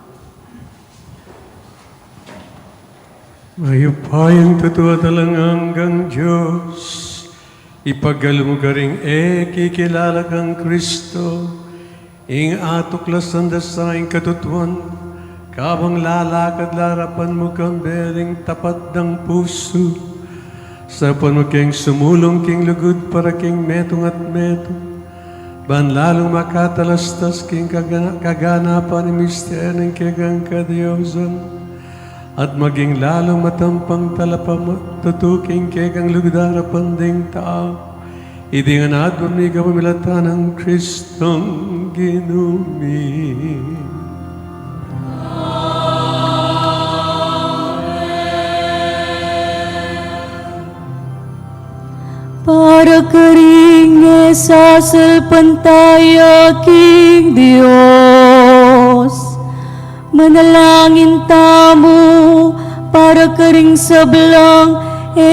Mayupayang totoo talang hanggang Diyos, ipagalo mo ka ring kikilala kang Kristo, ing atuklasan dasaing katutuan, kabang lalakad larapan mo kang bering tapat ng puso, sapan mo keng sumulong king lugod para king metong at metong, ban lalong makatalastas king kaganapan ni mister ng kegang kadiyozan, at maging lalong matampang talapam tutuking kegang lugdarapan ding tao, iti nga nadwan mi kapamilatan ng Kristong ginumi. Para karing esasalpantaya king Dios, manalangin tamo para karing sablang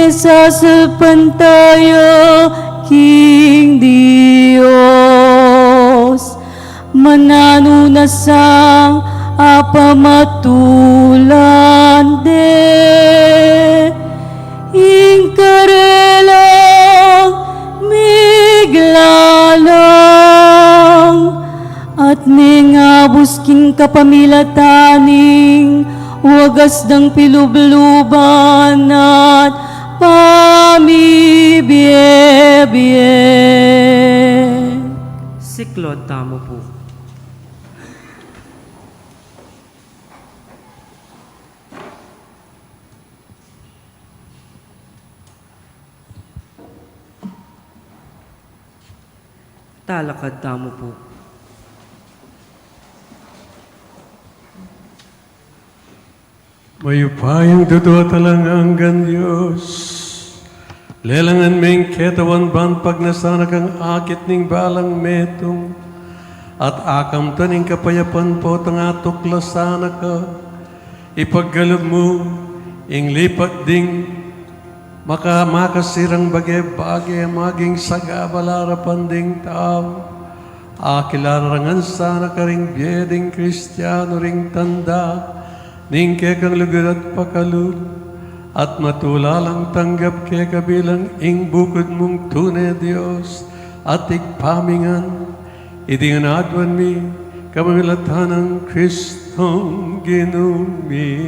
sasalpantaya king Dios. Mananunasang apamatulan de ingkarelang miglalang at ningabus king kapamilataning wagas dang pilubluban at pamibiyebiyeg. Siklod tamo po. Talakad tamo po. Mayupayang totoo talanganggan Diyos. Lelangan ming ketawan ban pagnasana kang akit ning balang metong at akam taning kapayapan po tanga tuklasana ka. Ipaggalog mo ing lipat ding makasirang bagay-bagay maging sagabalarapan ding tao. Akilarangan sana ka ring biyeding Kristiyano ring tanda ning kekang lugar at pakalul at matulalang tanggap ke kabilang ing bukod mong tunay Diyos at igpamingan idingan adwan mi kamamilatan ng Kristong ginumi.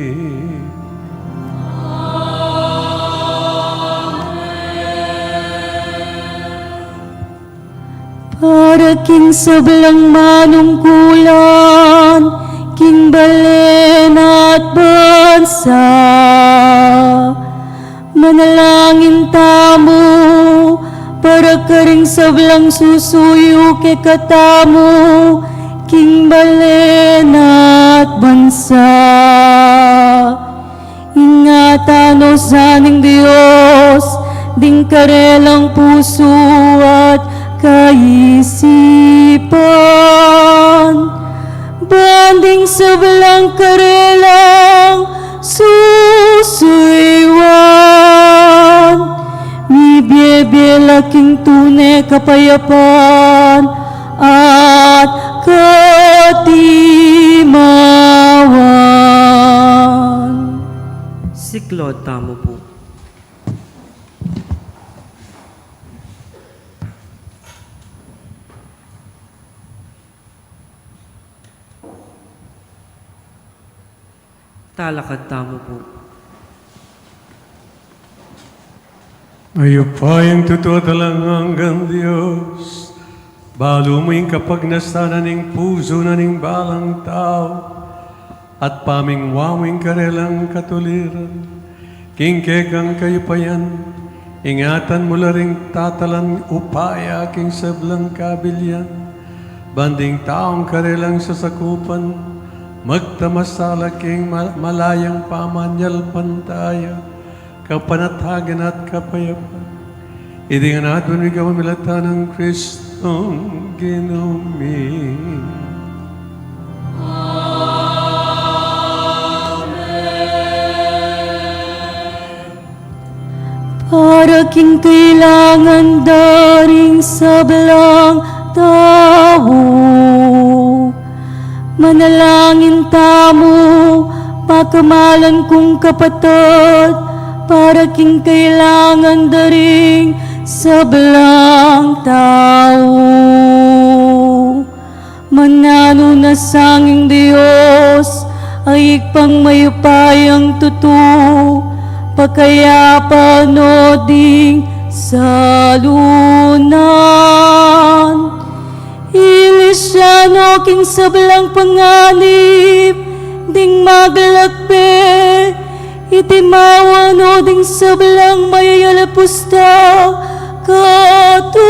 Para king sablang manungkulan, king balen at bansa. Manalangin tamo, para karing sablang susuyo ke katamo, king balen at bansa. Ingatan o saning Diyos, ding karelang puso at kaisipan, banding sa belang karelang susuywan, mi biyebelaking tunay kapayapan at katimawan. Siklod tamo po. Talakad tamo po. Mayupayang totoo talanganggan Diyos, balo mo yung kapagnasanan ng puso na ng balang tao, at pamingwawing karelang katuliran, kingkekang kayupayan, ingatan mo ring tatalan upaya king sablang kabilyan, banding taong karelang sasakupan, magtamasala king malayang pamanyal pantaya, kapanatagan at kapayapan. Idingan natin ikaw milatan ng Kristong ginumi. Para king kailangan daring sablang tao, manalangin tamo, pakamalan kong kapatid, para king kailangan daring sablang tao. Manano na sanging Diyos, ay ikpang mayupayang tutu, pakaya panoding salunan. Ilisyano king sablang panganib, ding maglakpe, itimawan o ding sablang mayayalapusta, katuliran.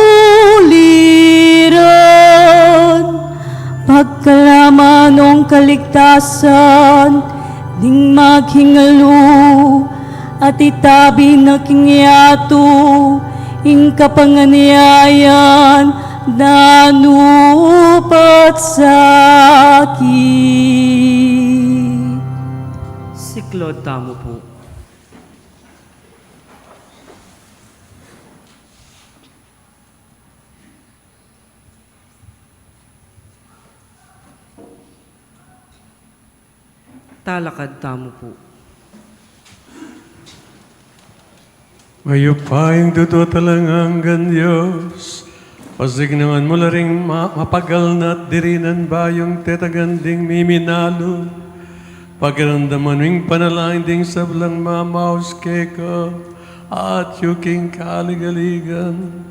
Pagkalaman ng kaligtasan, ding maghingalo, at itabi na kingyato, ing kapanganiayan, nanupat sa akin. Si Claude Tamo po. Talakad Tamo po. Mayupayang tututalanganggan Diyos, pasignawan mo laring mapagal na at dirinan bayong tetaganding miminalo, pagkaramdaman wing panalain ding sablang mamaus keka, at yuking kaligaligan,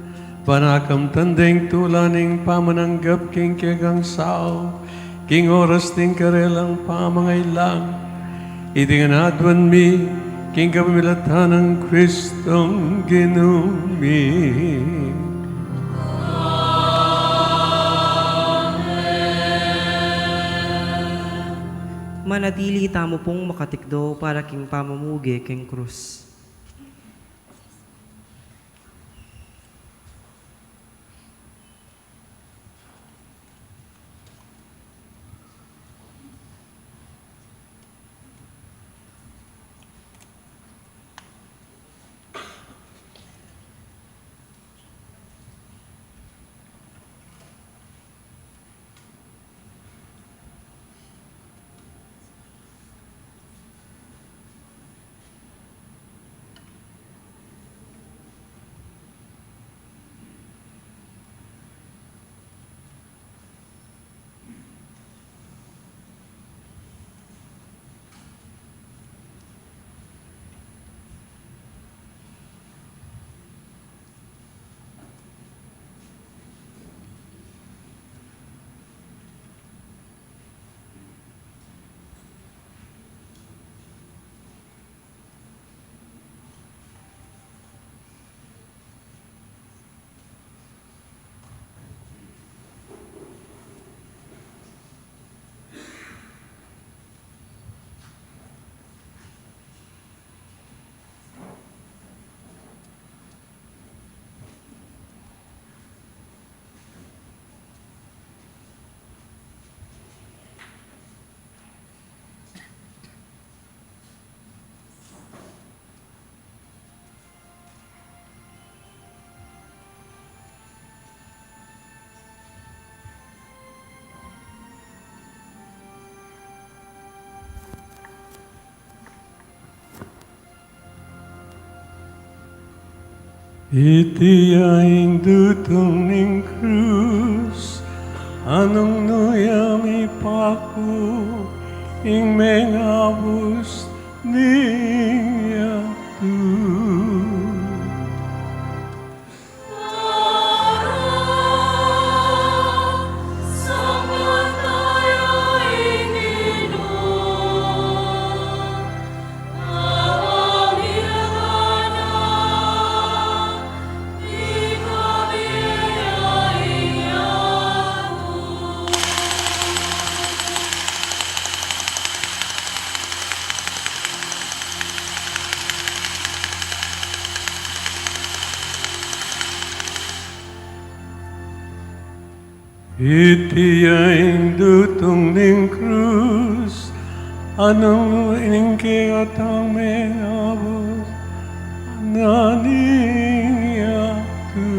panakam tanding tulaning pamananggap king kekang sao, king oras ting karelang pamangailang, itingan adwan mi, king kapamilatan ng Kristong ginumi. Manatili tamo pong makatikdo para king pamamugi king krus. Itiyaing dutong ning krus, anong nuyam ipaku, ing mengabus ning yaktu. Itiyaing dutong ning krus, anong ining kiatang mengabos, naning yaktu.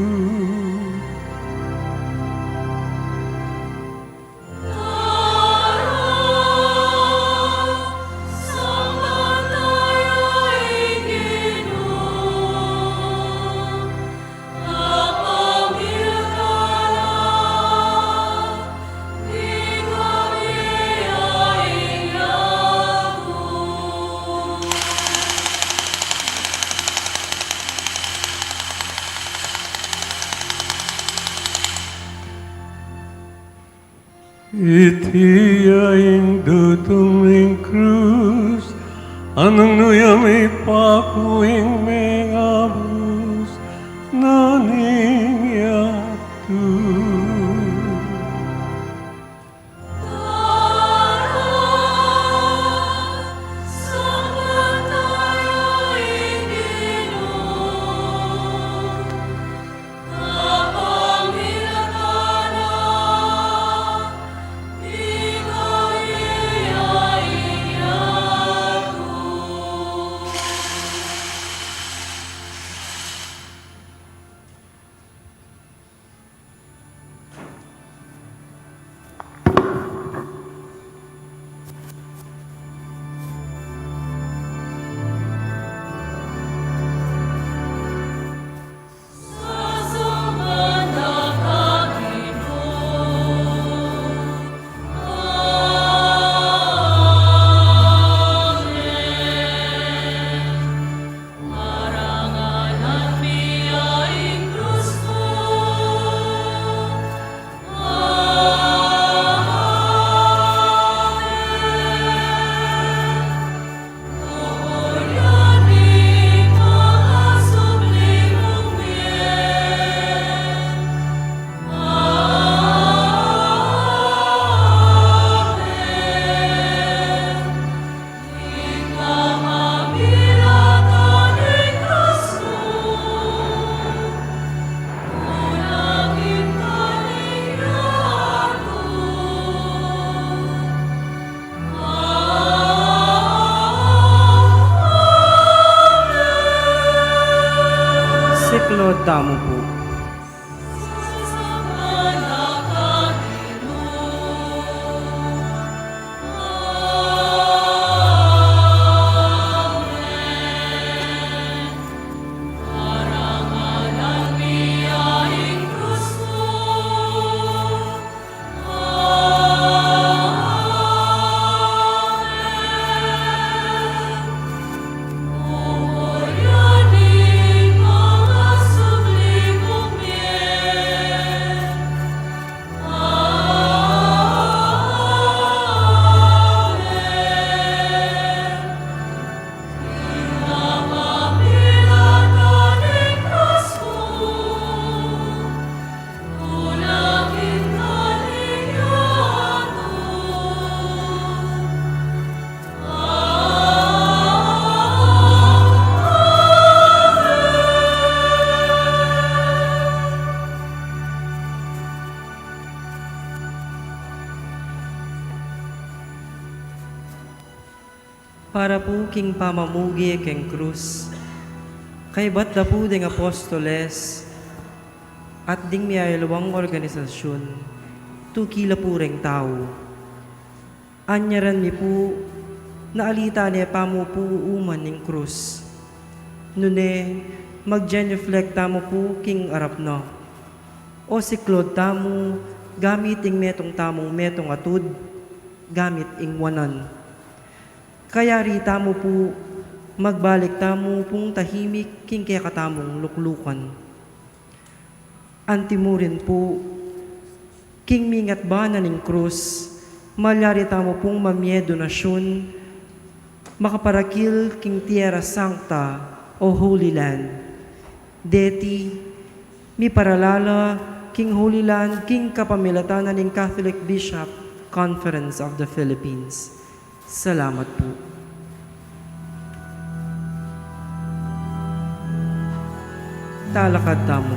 Itiyaing dutong ning krus, anong nuyam ipakuing mengabus, naning yaktu. Kapamilatan tamo po. Para po king pamamugi king krus, kay ba't da po ding apostoles, at ding miyayalawang organisasyon, tukila po ring tao. Anyaran mi po, naalita niya pamo po uman ning krus. Nune, mag-genuflect tamo po king arap no. O si Claude tamo, gamit ing metong tamong metong atud, gamit ing wanan. Kaya rita mo po, magbalik tamo pong tahimik king kaya katamong luklukan. Antimurin po, king mingat ba na ning krus, malyari tamo pong mamiedo nasyon, makaparakil king Tierra Sancta o Holy Land. Deti, mi paralala king Holy Land, king kapamilatan ning Catholic Bishop Conference of the Philippines. Salamat po. Talakad tamo.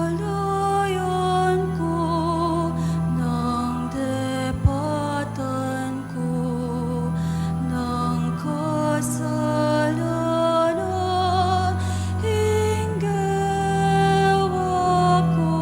Palayan ko ng depatan ko ng kasalanan, hinggawa ko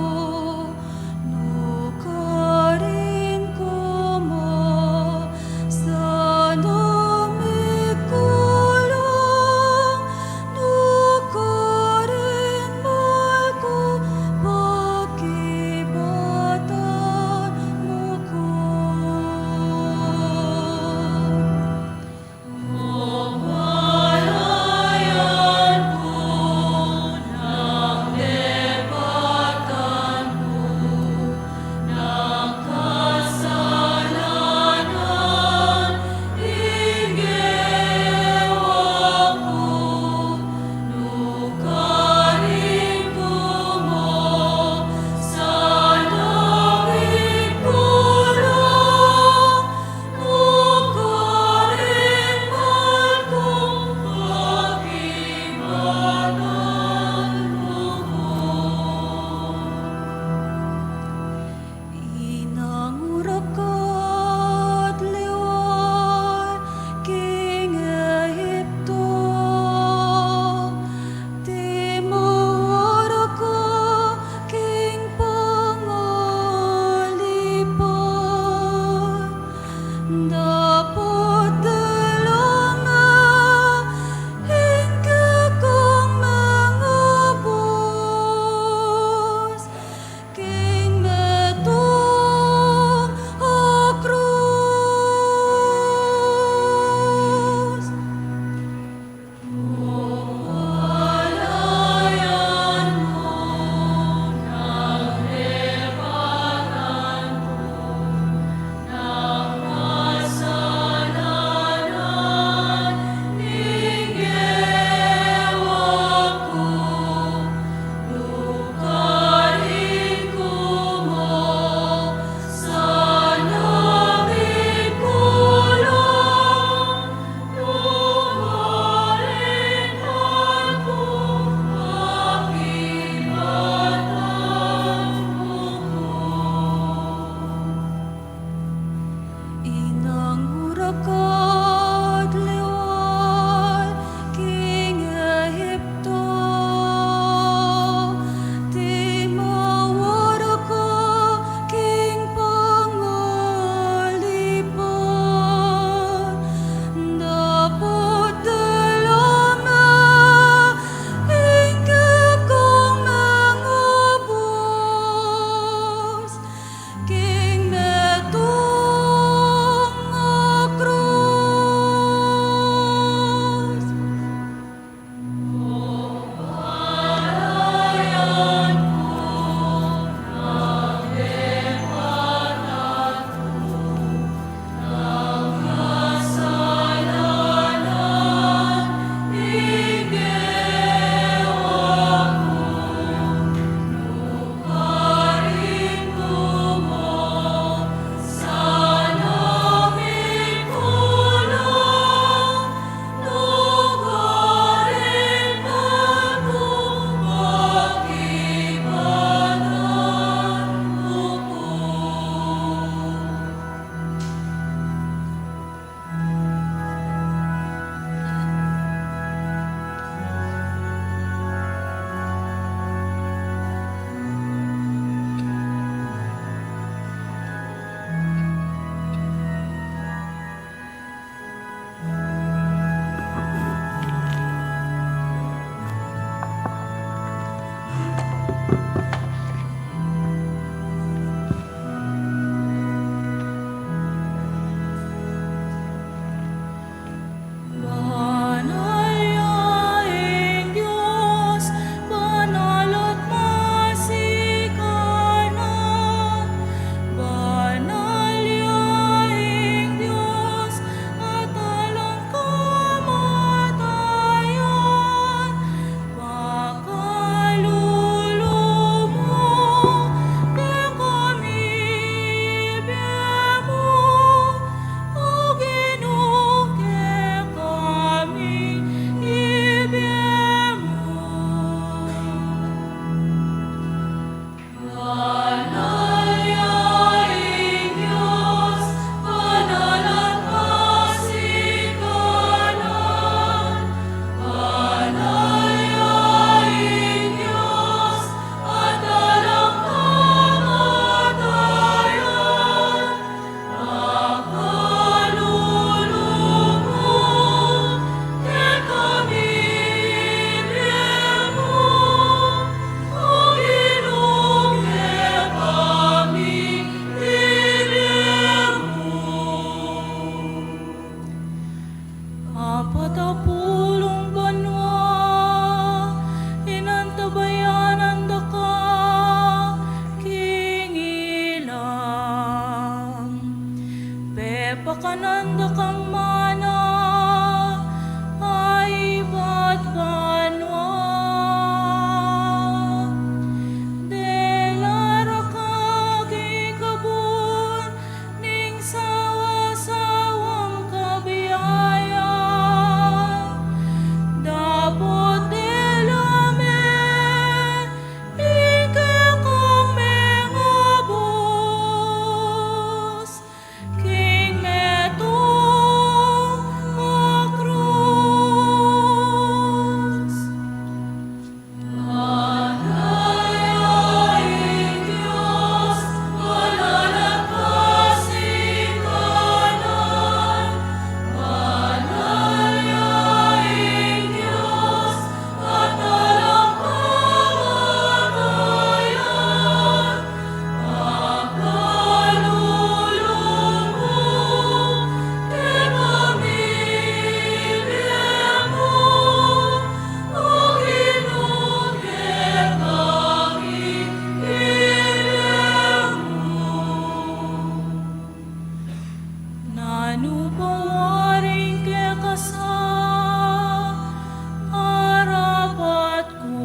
pakananda kang mana, ay ba't banwa? Delara kagikabun, ning sawa-sawang kabiyayan. Dapat delame, ikakang mengabos, king metong akrus. Panayaing Diyos, malalagpasin kanan. Panayaing Diyos, at alam kamatayan. Pagkalulong mo, ke pamilya mo, o ginuge kami ilya mo. Nanupawaring ke kasa, arapat ko.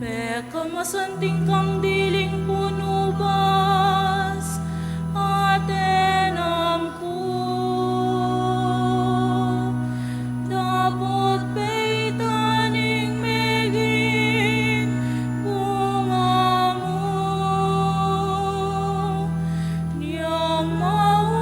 Peka masanting kang diling punubas, atenam ko. Dapat peitaning megin bunga mo, niyang mau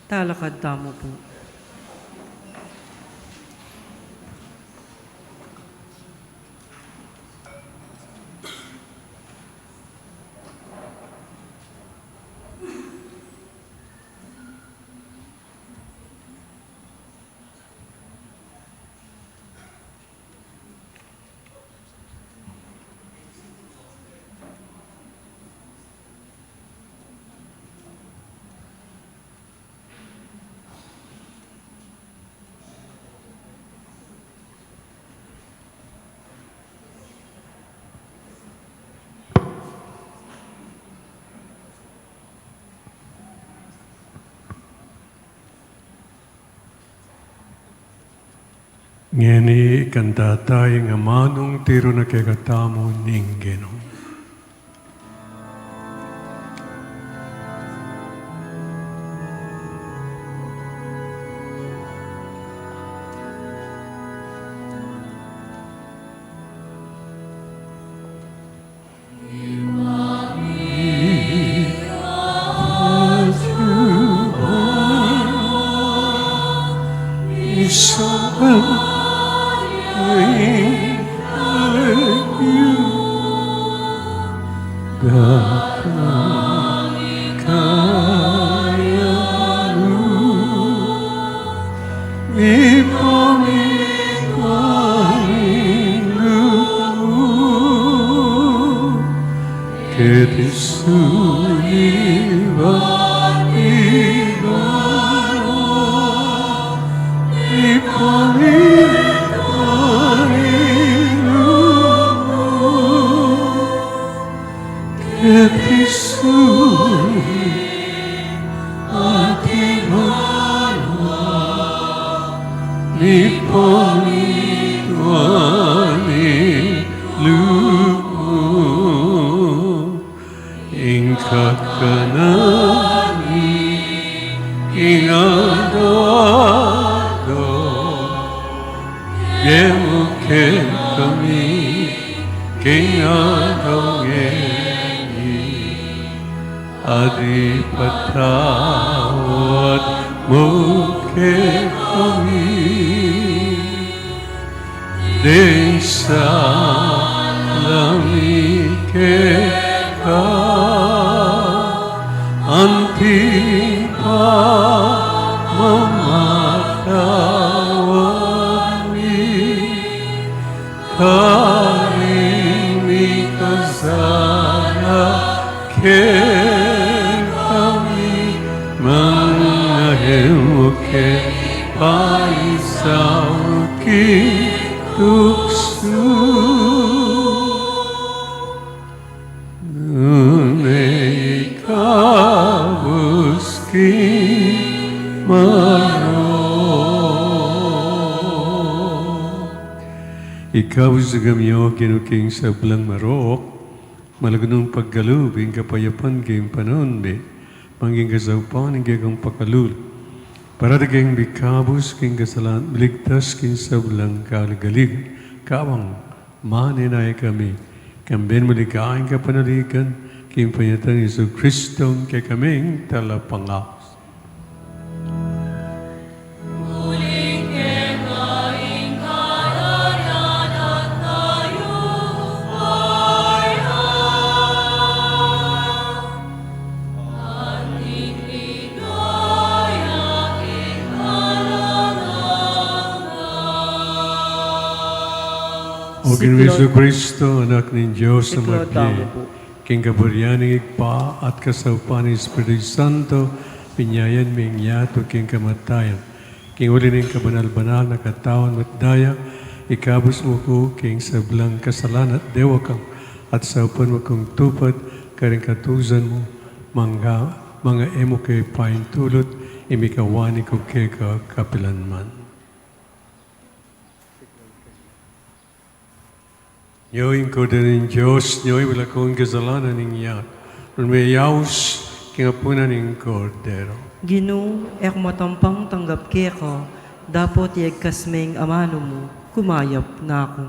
talakad tamo po. Ngeni kantatay nga manong tiro na kagatamu ning Ginoo. Ikaw sa gamyo, kinuking sa belang marok, malagunong paggalubing kapayapan kayong panonbe, mangging kasaupan, hingga kang pakalul. Para daging bikabos king kasalan, biligtas king sa belang kalagalig, kawang maninay kami, kambin malikain ka panalikan, king panyatang Iso Kristong kay kaming talapangak. O Ginoong Kristo, anak ng Diyos na Iklod tamo magdi, po. king kaburyaning igpa at kasaupan ng Espiritu Santo, pinyayan ming yato king kamatayan. King uli ng kabanal-banal na katawan matdaya, ikabos mo ko king sablang kasalan at dewa kang, at saupan mo kong tupad, karing katuzan mo, mga emo kay paintulot, imikawani ko kay kapilanman. Nyo'y ko din ng Diyos, nyo'y wala kong kasalanan ninyo. Nung may yaus, kingapunan ng kordero. Ginoo, ek matampang tanggap keko, dapot yagkas meng amano mo, kumayap na ako.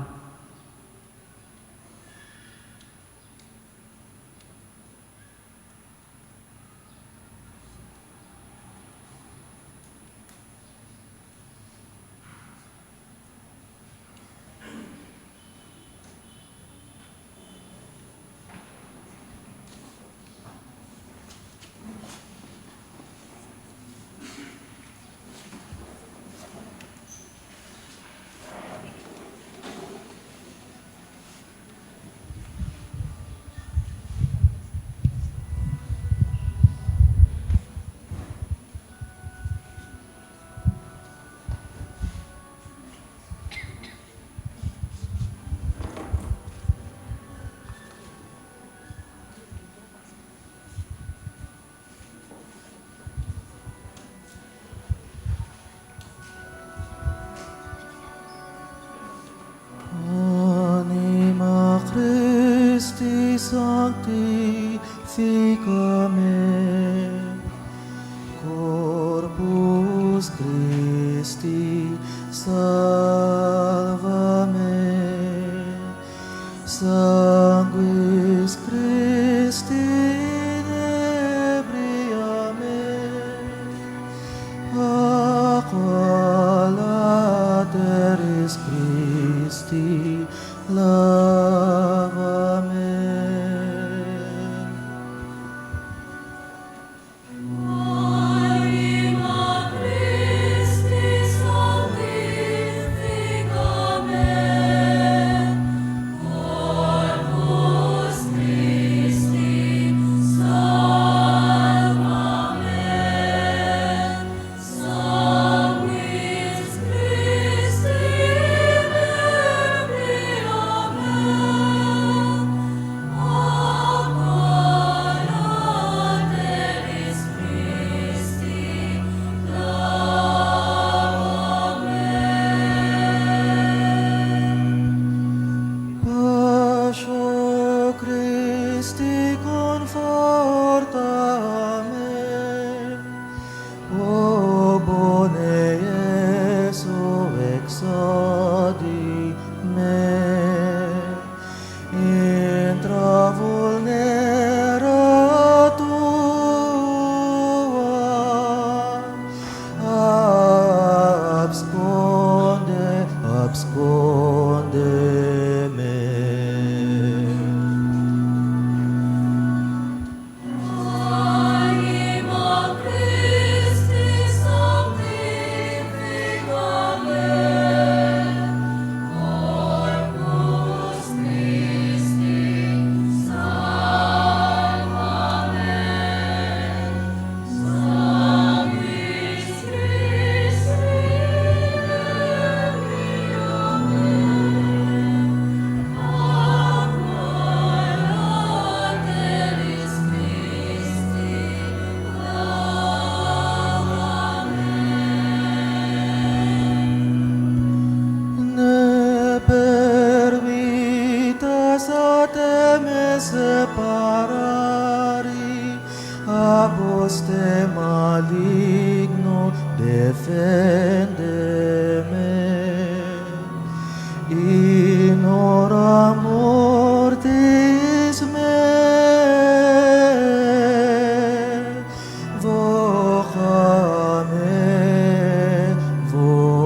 este maligno, deféndeme. In hora mortis me, vocame, vocame.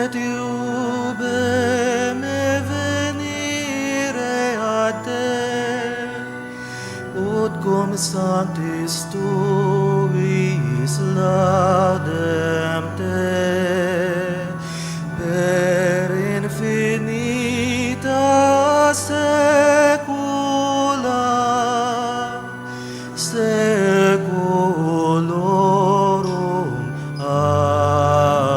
Et iube me venire a te, ut cum sanctis tuis laudem te, per infinita saecula, saeculorum. Amen.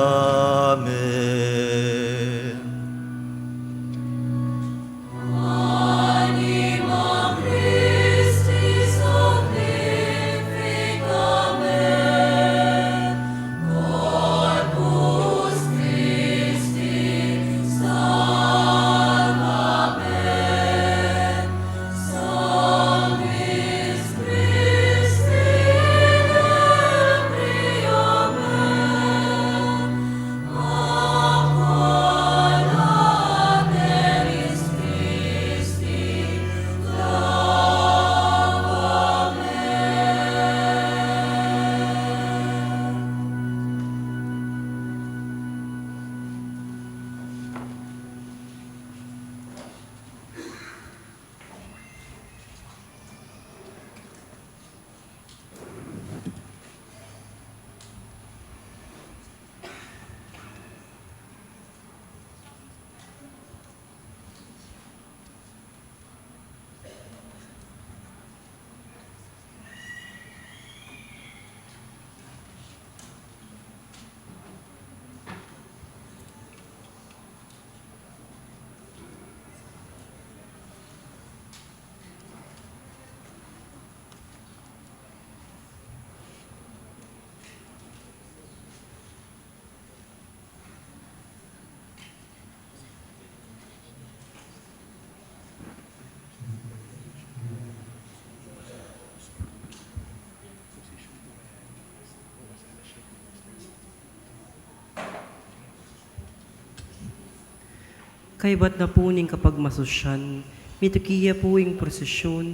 Kaybat na po ning kapag masusyan, mitukiya po ing prosesyon,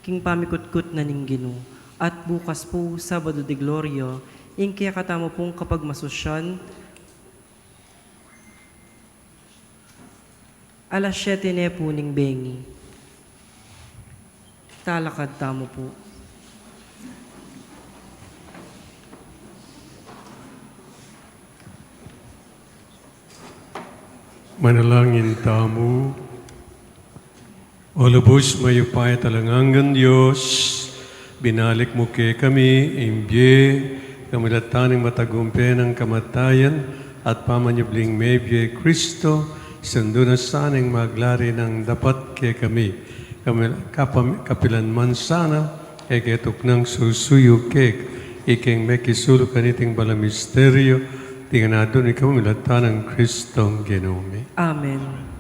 king pamikutkut na ning Ginoo. At bukas po, Sabado de Gloria, ing kaya katamo pong kapag masusyan, alas 7 na po ning bengi. Talakad tamo po. Manalangin tamu. O lubos mayupay talangangan Diyos, binalik mo kay kami, imbye, kamilataning matagumpe ng kamatayan, at pamanyubling mebye Kristo, sando na sanang maglari ng dapat kay kami. Kapilanman sana, keketok ng susuyo kek, iking mekisulo kaniting balamisteryo, tinganado ni kamilatan ng Kristong Ginome. Amen.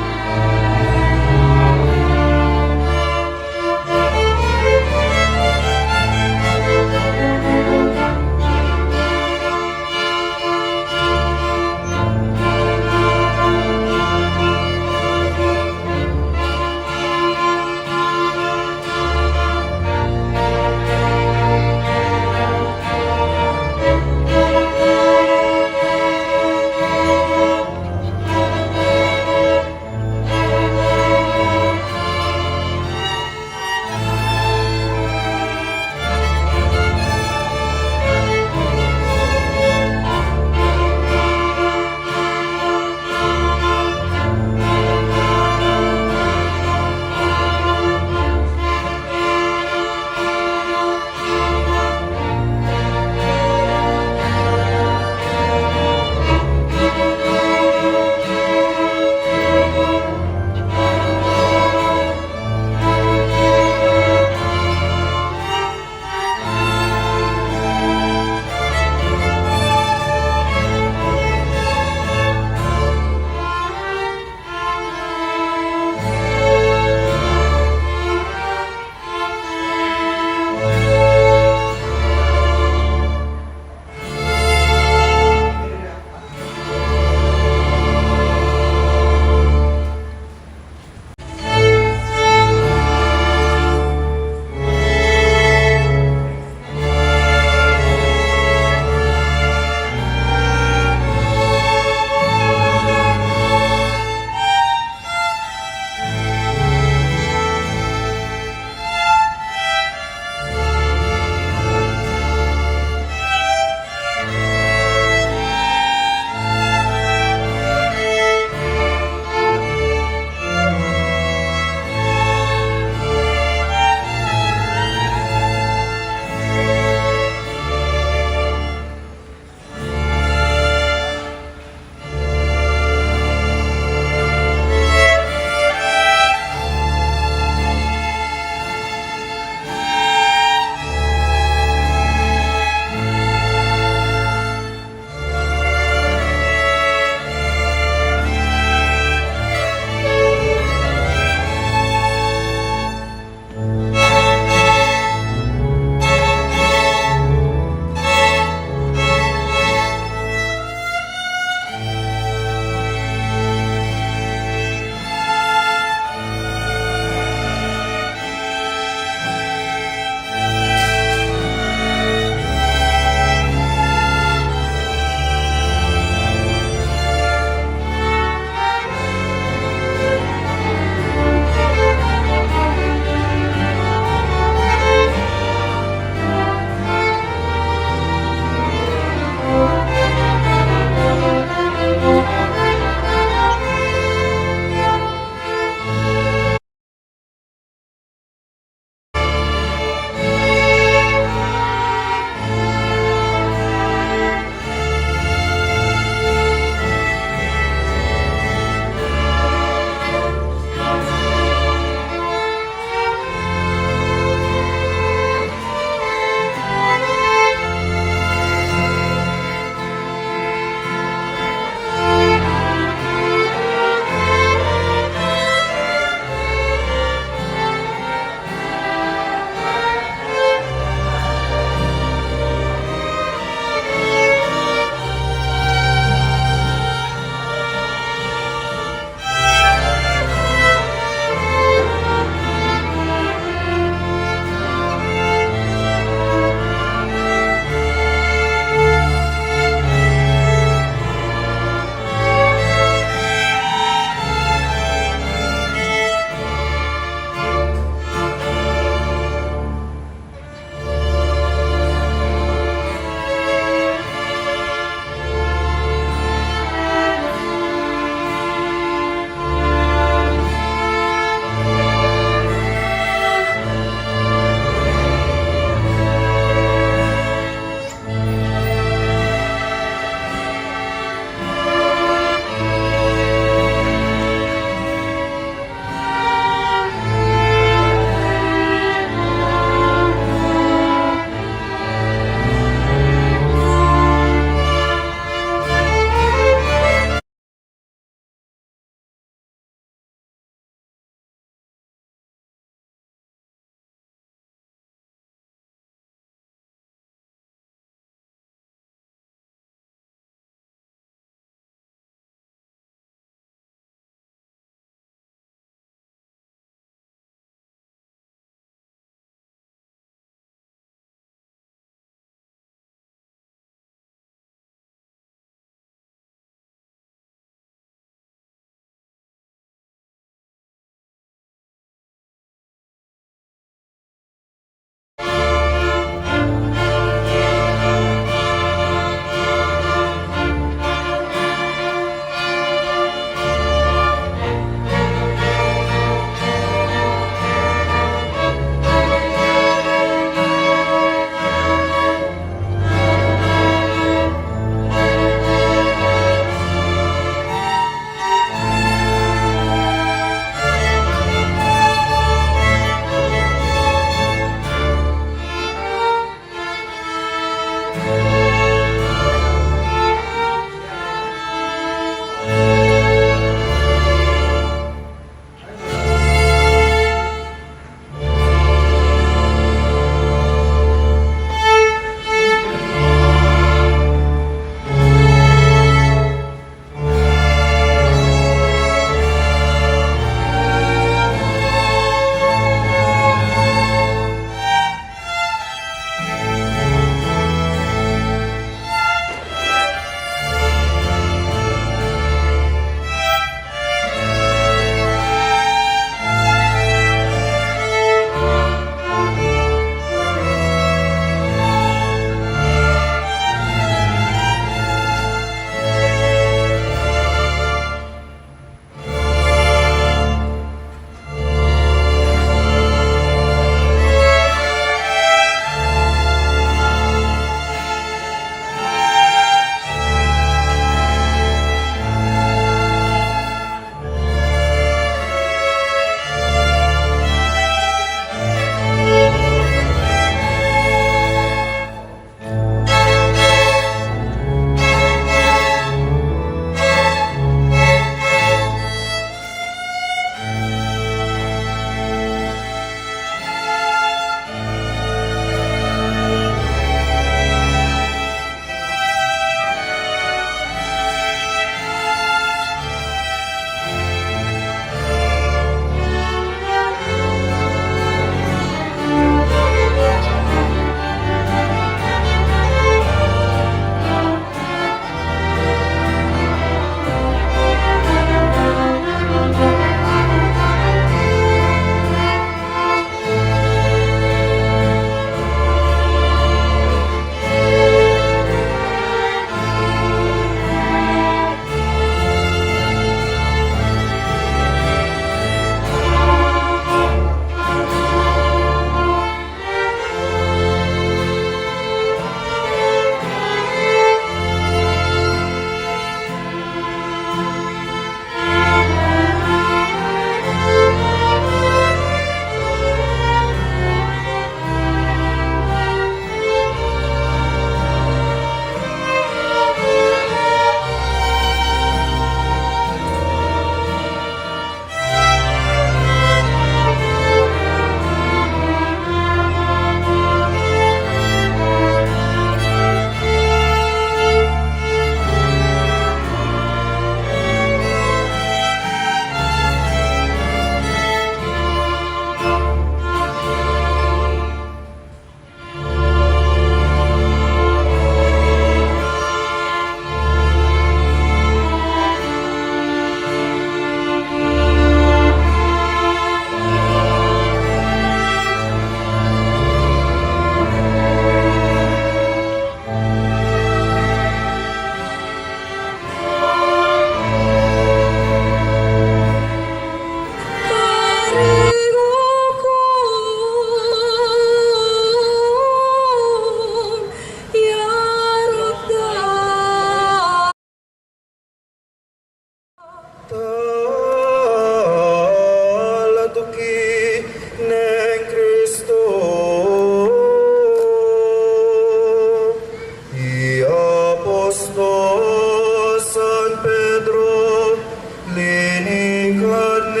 kaning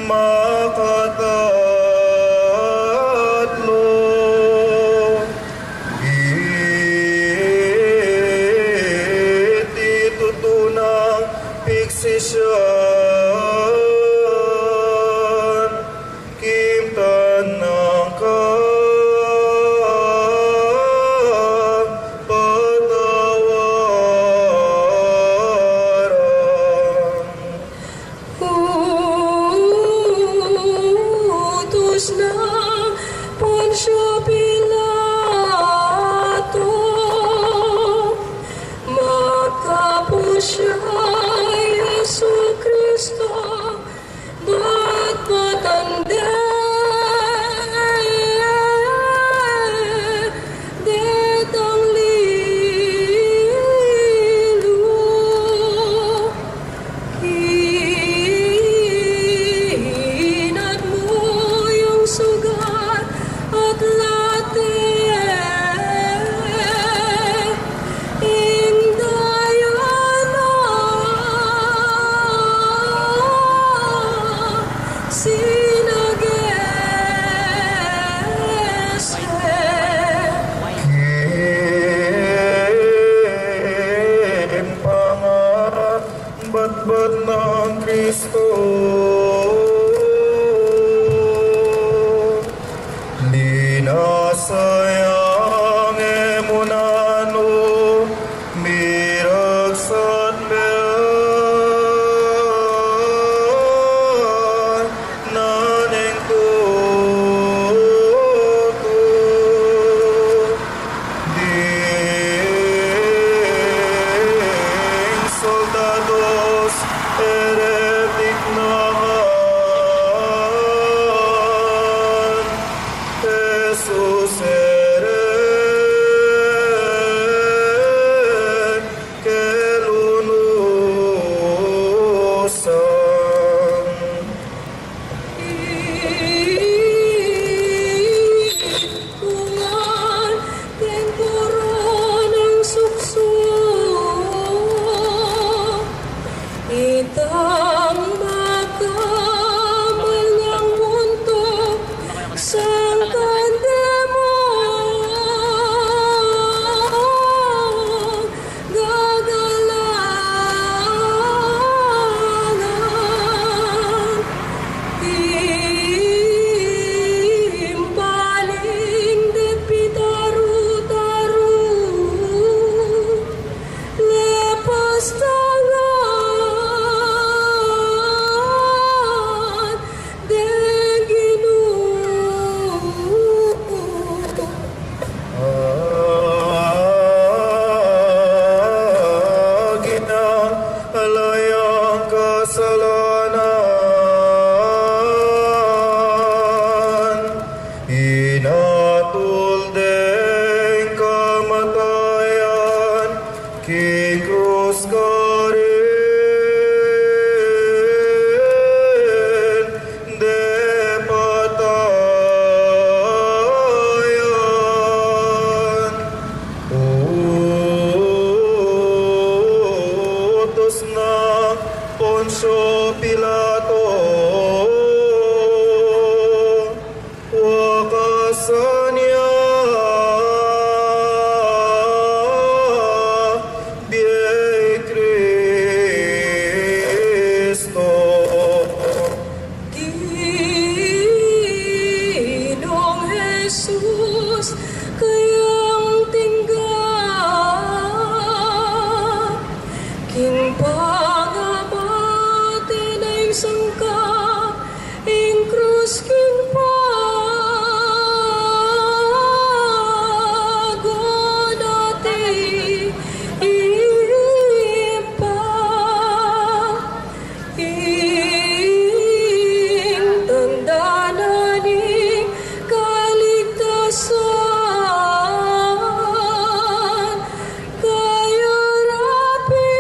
makatatlo. Iti tutunang piksisyon, kimtan ng kapatawaran. Utos na Poncio Pilato, magkapos siya Yesu Kristo, ba't matanda? Detang lilo, hinat mo yung sugat at latin, indayan na Kim pangarap batbat ng Kristo, di nasayang emunano miragsan bean naneng tuto. Ding soldados heretic naman, Jesus eren kelulusan. Tungan tempuro ng sukso, itang makamal ng mundo sang kandemo, gagalangan. Impaling dit pitaru-taru, lepas tangan den Ginoo. Ginang alayang kasalanan, inatul deng kamatayan, king krus karin, de patayan. Utos na Poncio Pilato, wakasan niya biay Kristo. Ginoong Jesus, kayang tingga, king pangabate na yung sangka, ing krus king pagodati, ipa, ing tanda ni kaligtasan, kaya rapi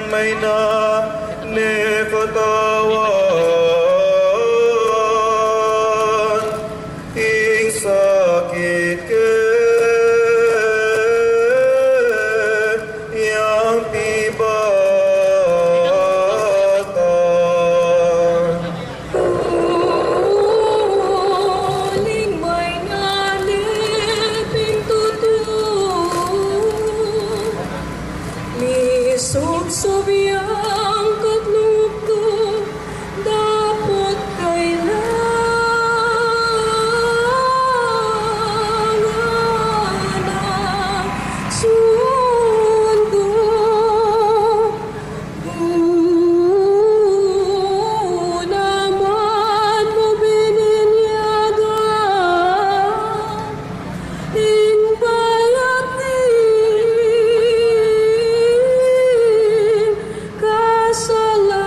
may na nekatawan ing sakit ke yang tibatan. Uling may ngaliping tutulong, misubsobyang katluko, dapat kailangan ng sundo. Naman mo bininyagan, ing bayat din kasalanan.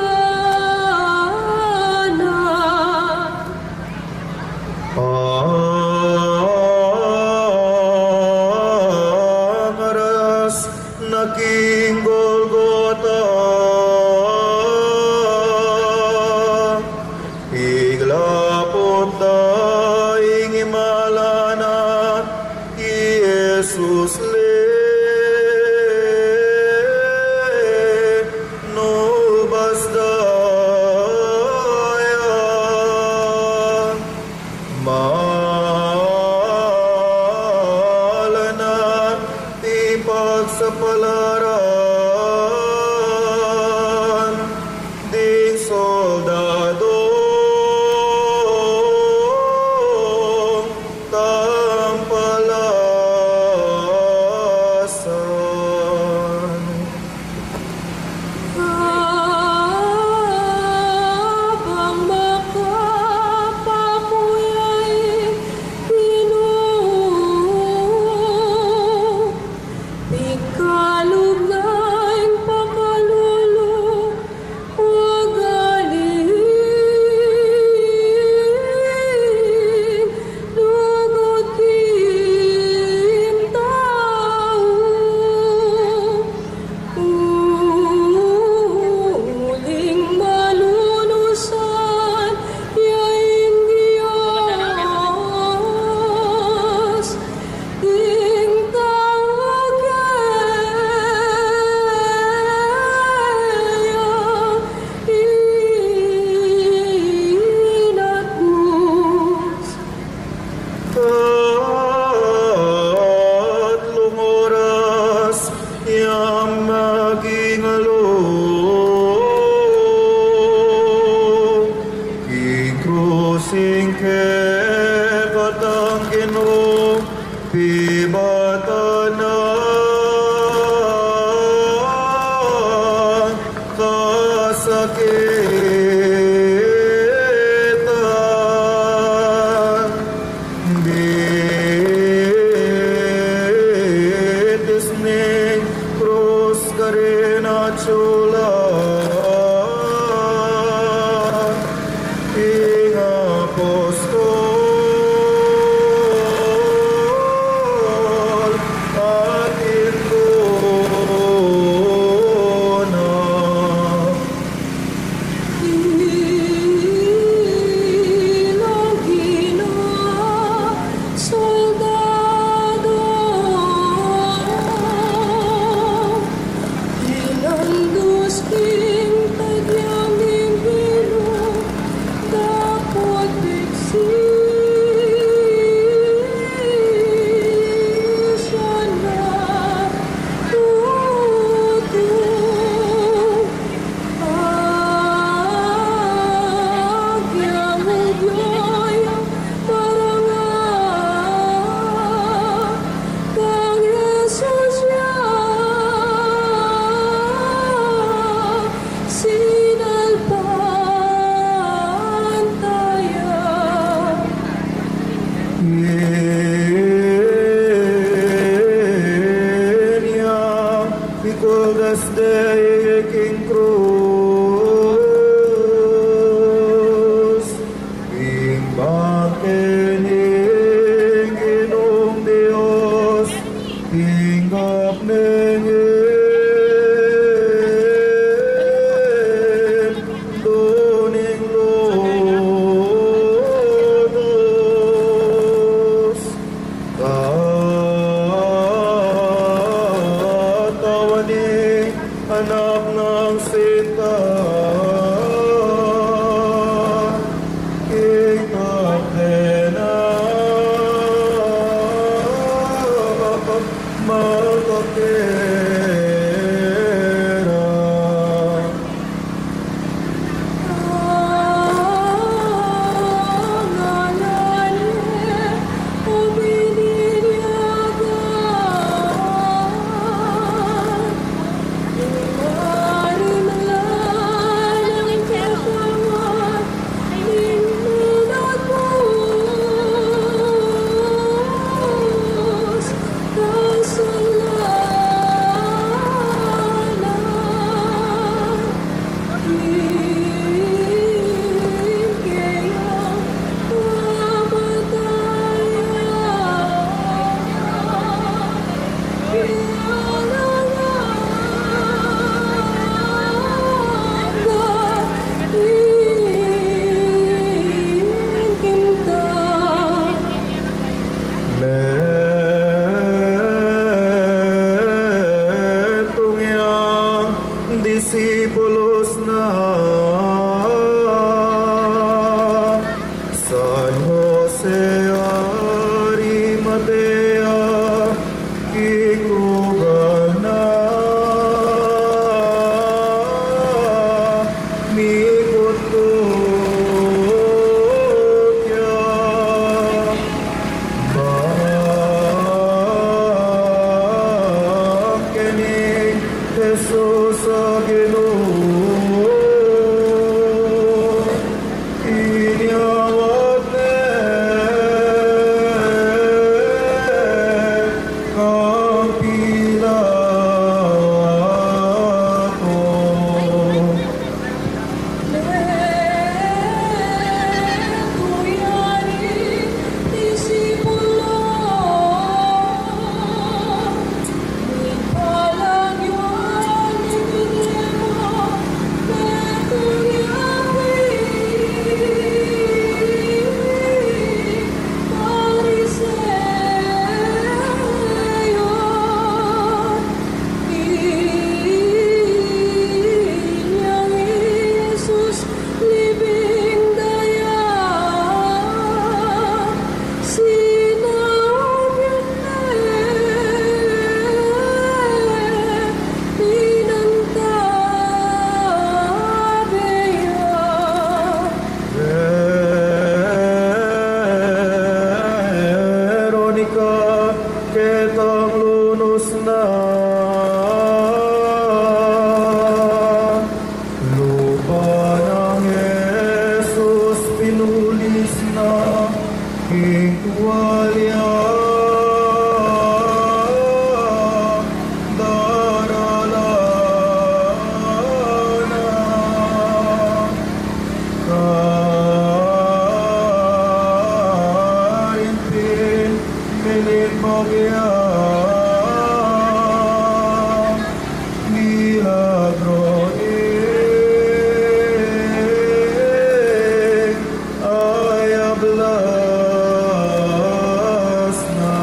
Ang aras naging Golgota, iglapot daing imalanan ki Jesus le nubas dayan malanan ti pagsapalaran ding soldado tampalasan. Habang makapamuyay Ginoo, ikalugnaing pakalulu, wagaling lugod king tao. Uling malunusan, yaing Diyos, ing tawagaya, inatus. Tatlong oras yang maging along ikrusing ke katang Ginoo pibatanan kasakitan. Betes ning krus karena culan ing apostol atin kuna. Ilang soldado, inandus kita ikakena makakera. Metong yang disipulos na San Jose Arimatea ikugal na mikot ko kya Kening Jesus sa Ginoo inyawat kang Pilato. Veronica, ketang lunos na lupa ng Jesus pinulis na hingwalya darala na kaintin milit magya milagro ay ablas na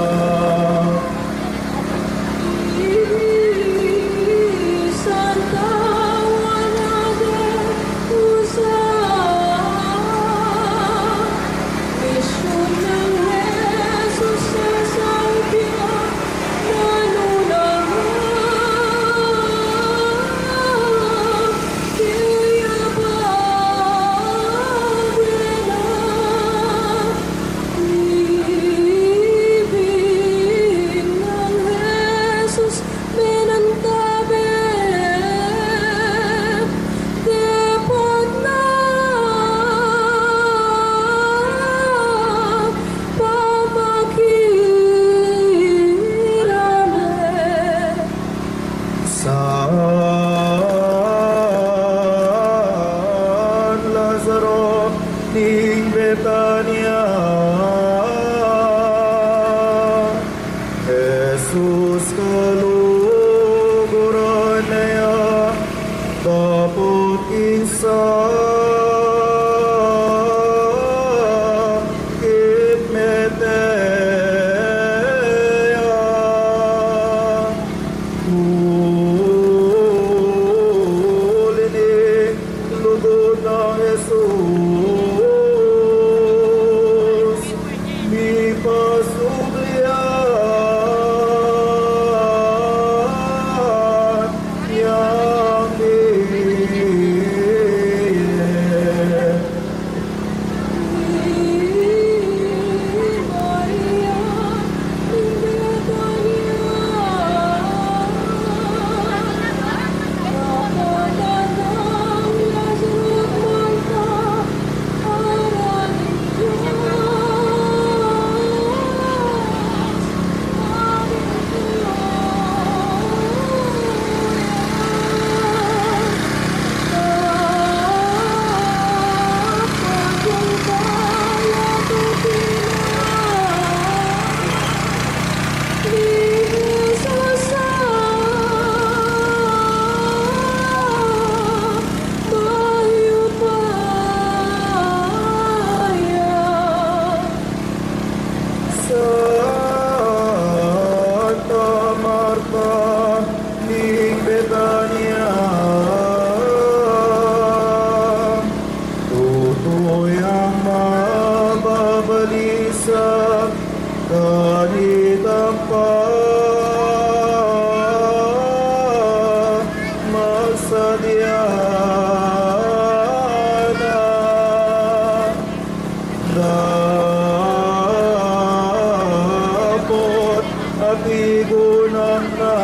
San Lazaro ning Betania Jesus kaluguran naya tapos isa kitmeteya Mariana, dapot at igunan na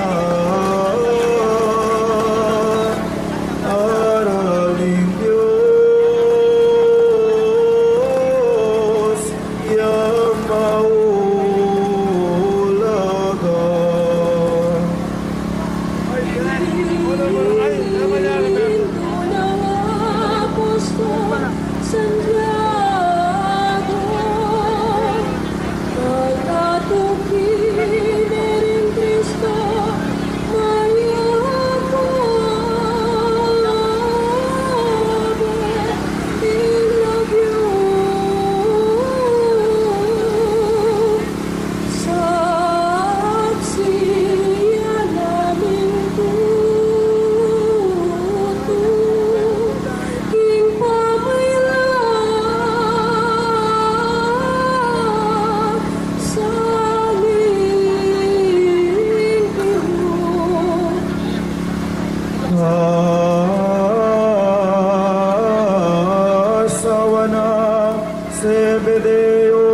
araling Diyos yang maulaga. Asawa na Zebedeo,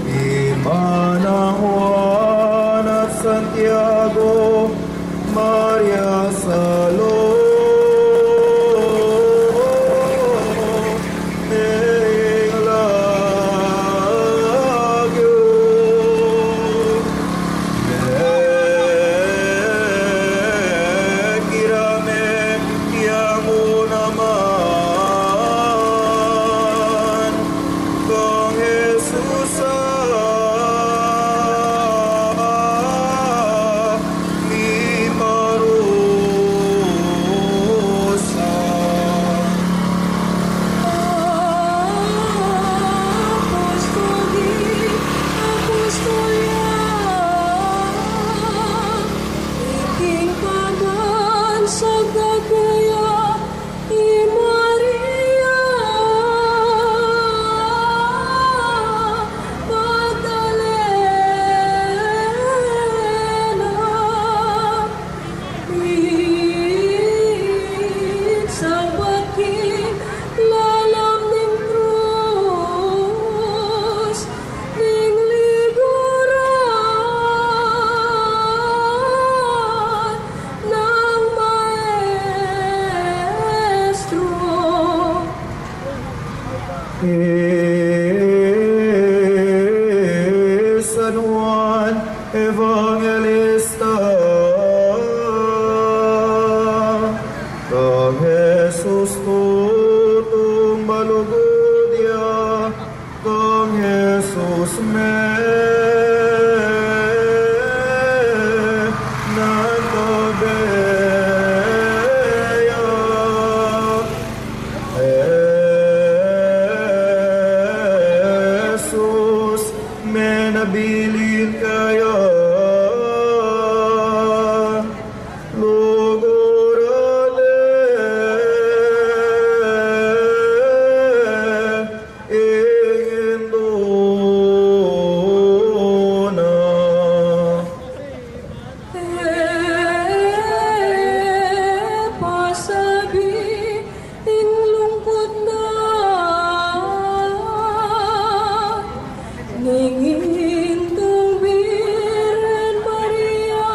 ima ng Juan at Santiago, Maria Salome, kirame yamu naman kong Jesus mi parusa. San Juan Evangelista, kang Jesus tutong malugudya, kang Jesus nagkabeya, Jesus menabilin kaya lugurale ingin duna. Pasabi in lungkot na ningintong Birhen Maria,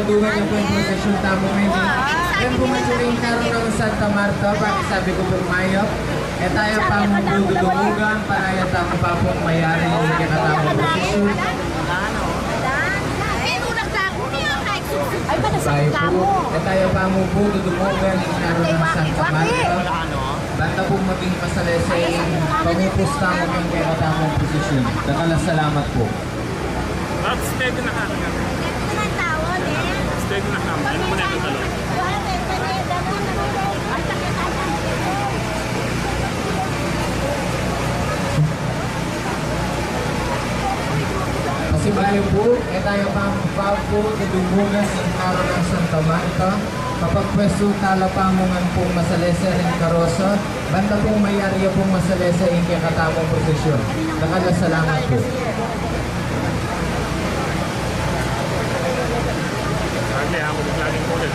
padugan niyo po yung prosesyon tamo ngayon. Yan po masuling karoon ng Santa Marta, bakit sabi ko po mayop. E tayo pa mong dudulugan, para tayo pa po mayari yung kinatamang prosesyon. Tayo po, e tayo pa mong dudulugan yung karoon ng Santa Marta. Basta po maging pasalesay, pamupusta mo yung kinatamang prosesyon. Salamat po. Steady na ka. Steady na ka. Ano mo na ito talo? Pasibayo po, tayo pa po dudumugan ng karoon ng Santa Marta. Kapag pwesto talapamungan pong masalesa ng karosa, banda pong mayarya pong masalesa yung katamang prosesyon. Salamat po. Sagli ha, mag-vlogging po ulit.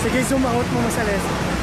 Sige, zoom out mo sa list.